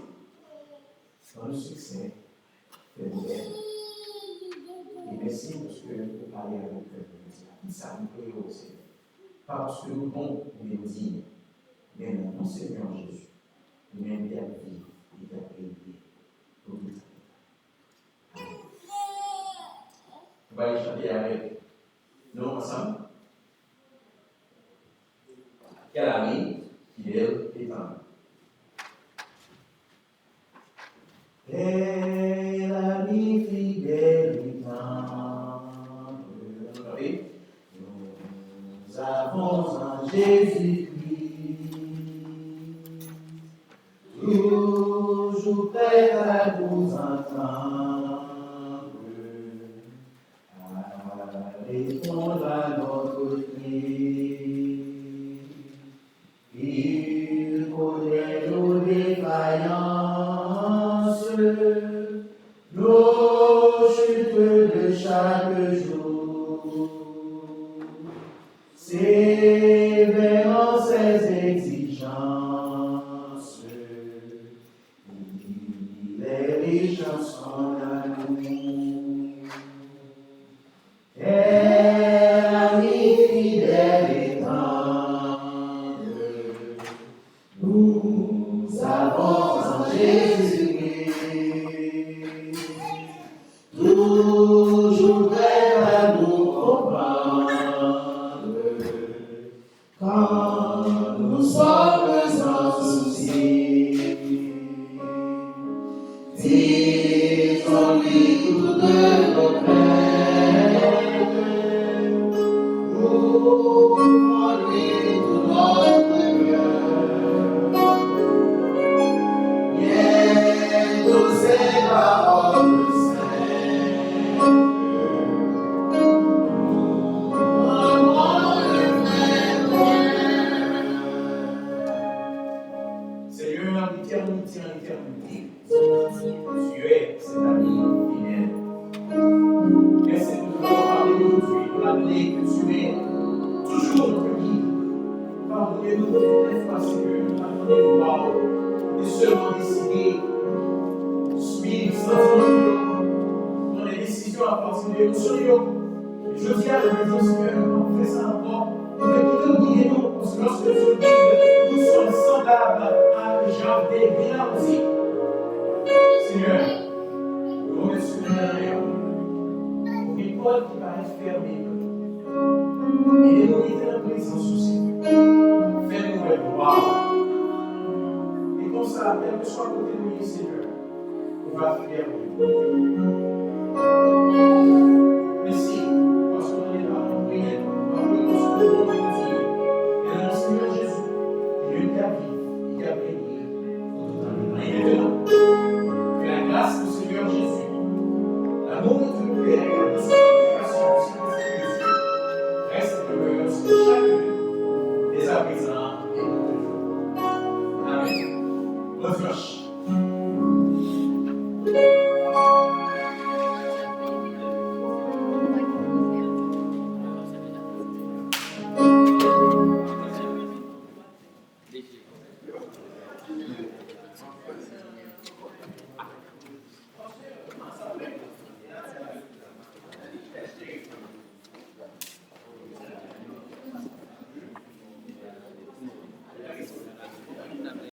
[SPEAKER 2] Dans le succès. Et merci parce que vous parlez avec nous. Ça nous plaît aussi. Pas parce que nous bons, nous les dignes, mais non Seigneur Jésus. Nous même la vie et la paix pour tout ça. On va aller chanter avec nous ensemble. Quel ami, fidèle et tendre. Quel ami fidèle et tendre, nous avons en Jésus-Christ, toujours prêt à nous entendre, à répondre à notre cri. Il connaît nos défaillances, nos chutes de chaque jour, sévèrement ses exigences, il est riche en son amour. Quel ami fidèle et tendre, nous avons en Jésus-Christ, toujours prêt à nous comprendre quand nous sommes en souci. Disons-lui toutes nos craintes, ouvrons-lui tout notre cœur. Bientôt ses paroles saintes, Seigneur, l'éternel Je dis à la maison, Seigneur, on fait ça encore. Mais plutôt guider nous, parce que lorsque Dieu dit que nous sommes semblables à Jean bien aussi. Seigneur, nous remercions pour une porte qui paraît fermée. Et nous mettons en présence aussi. Fais-nous être gloire. Et comme ça, quel que soit côté de nous, Seigneur, on va faire merci, parce qu'on n'est pas en prière, parce que nous sommes en Dieu. Et dans le Seigneur Jésus, Dieu t'a vie, il t'a béni. Et maintenant, que la grâce du Seigneur Jésus, l'amour de Dieu Père et la sanctification du Saint-Esprit reste de chacun des apaisants.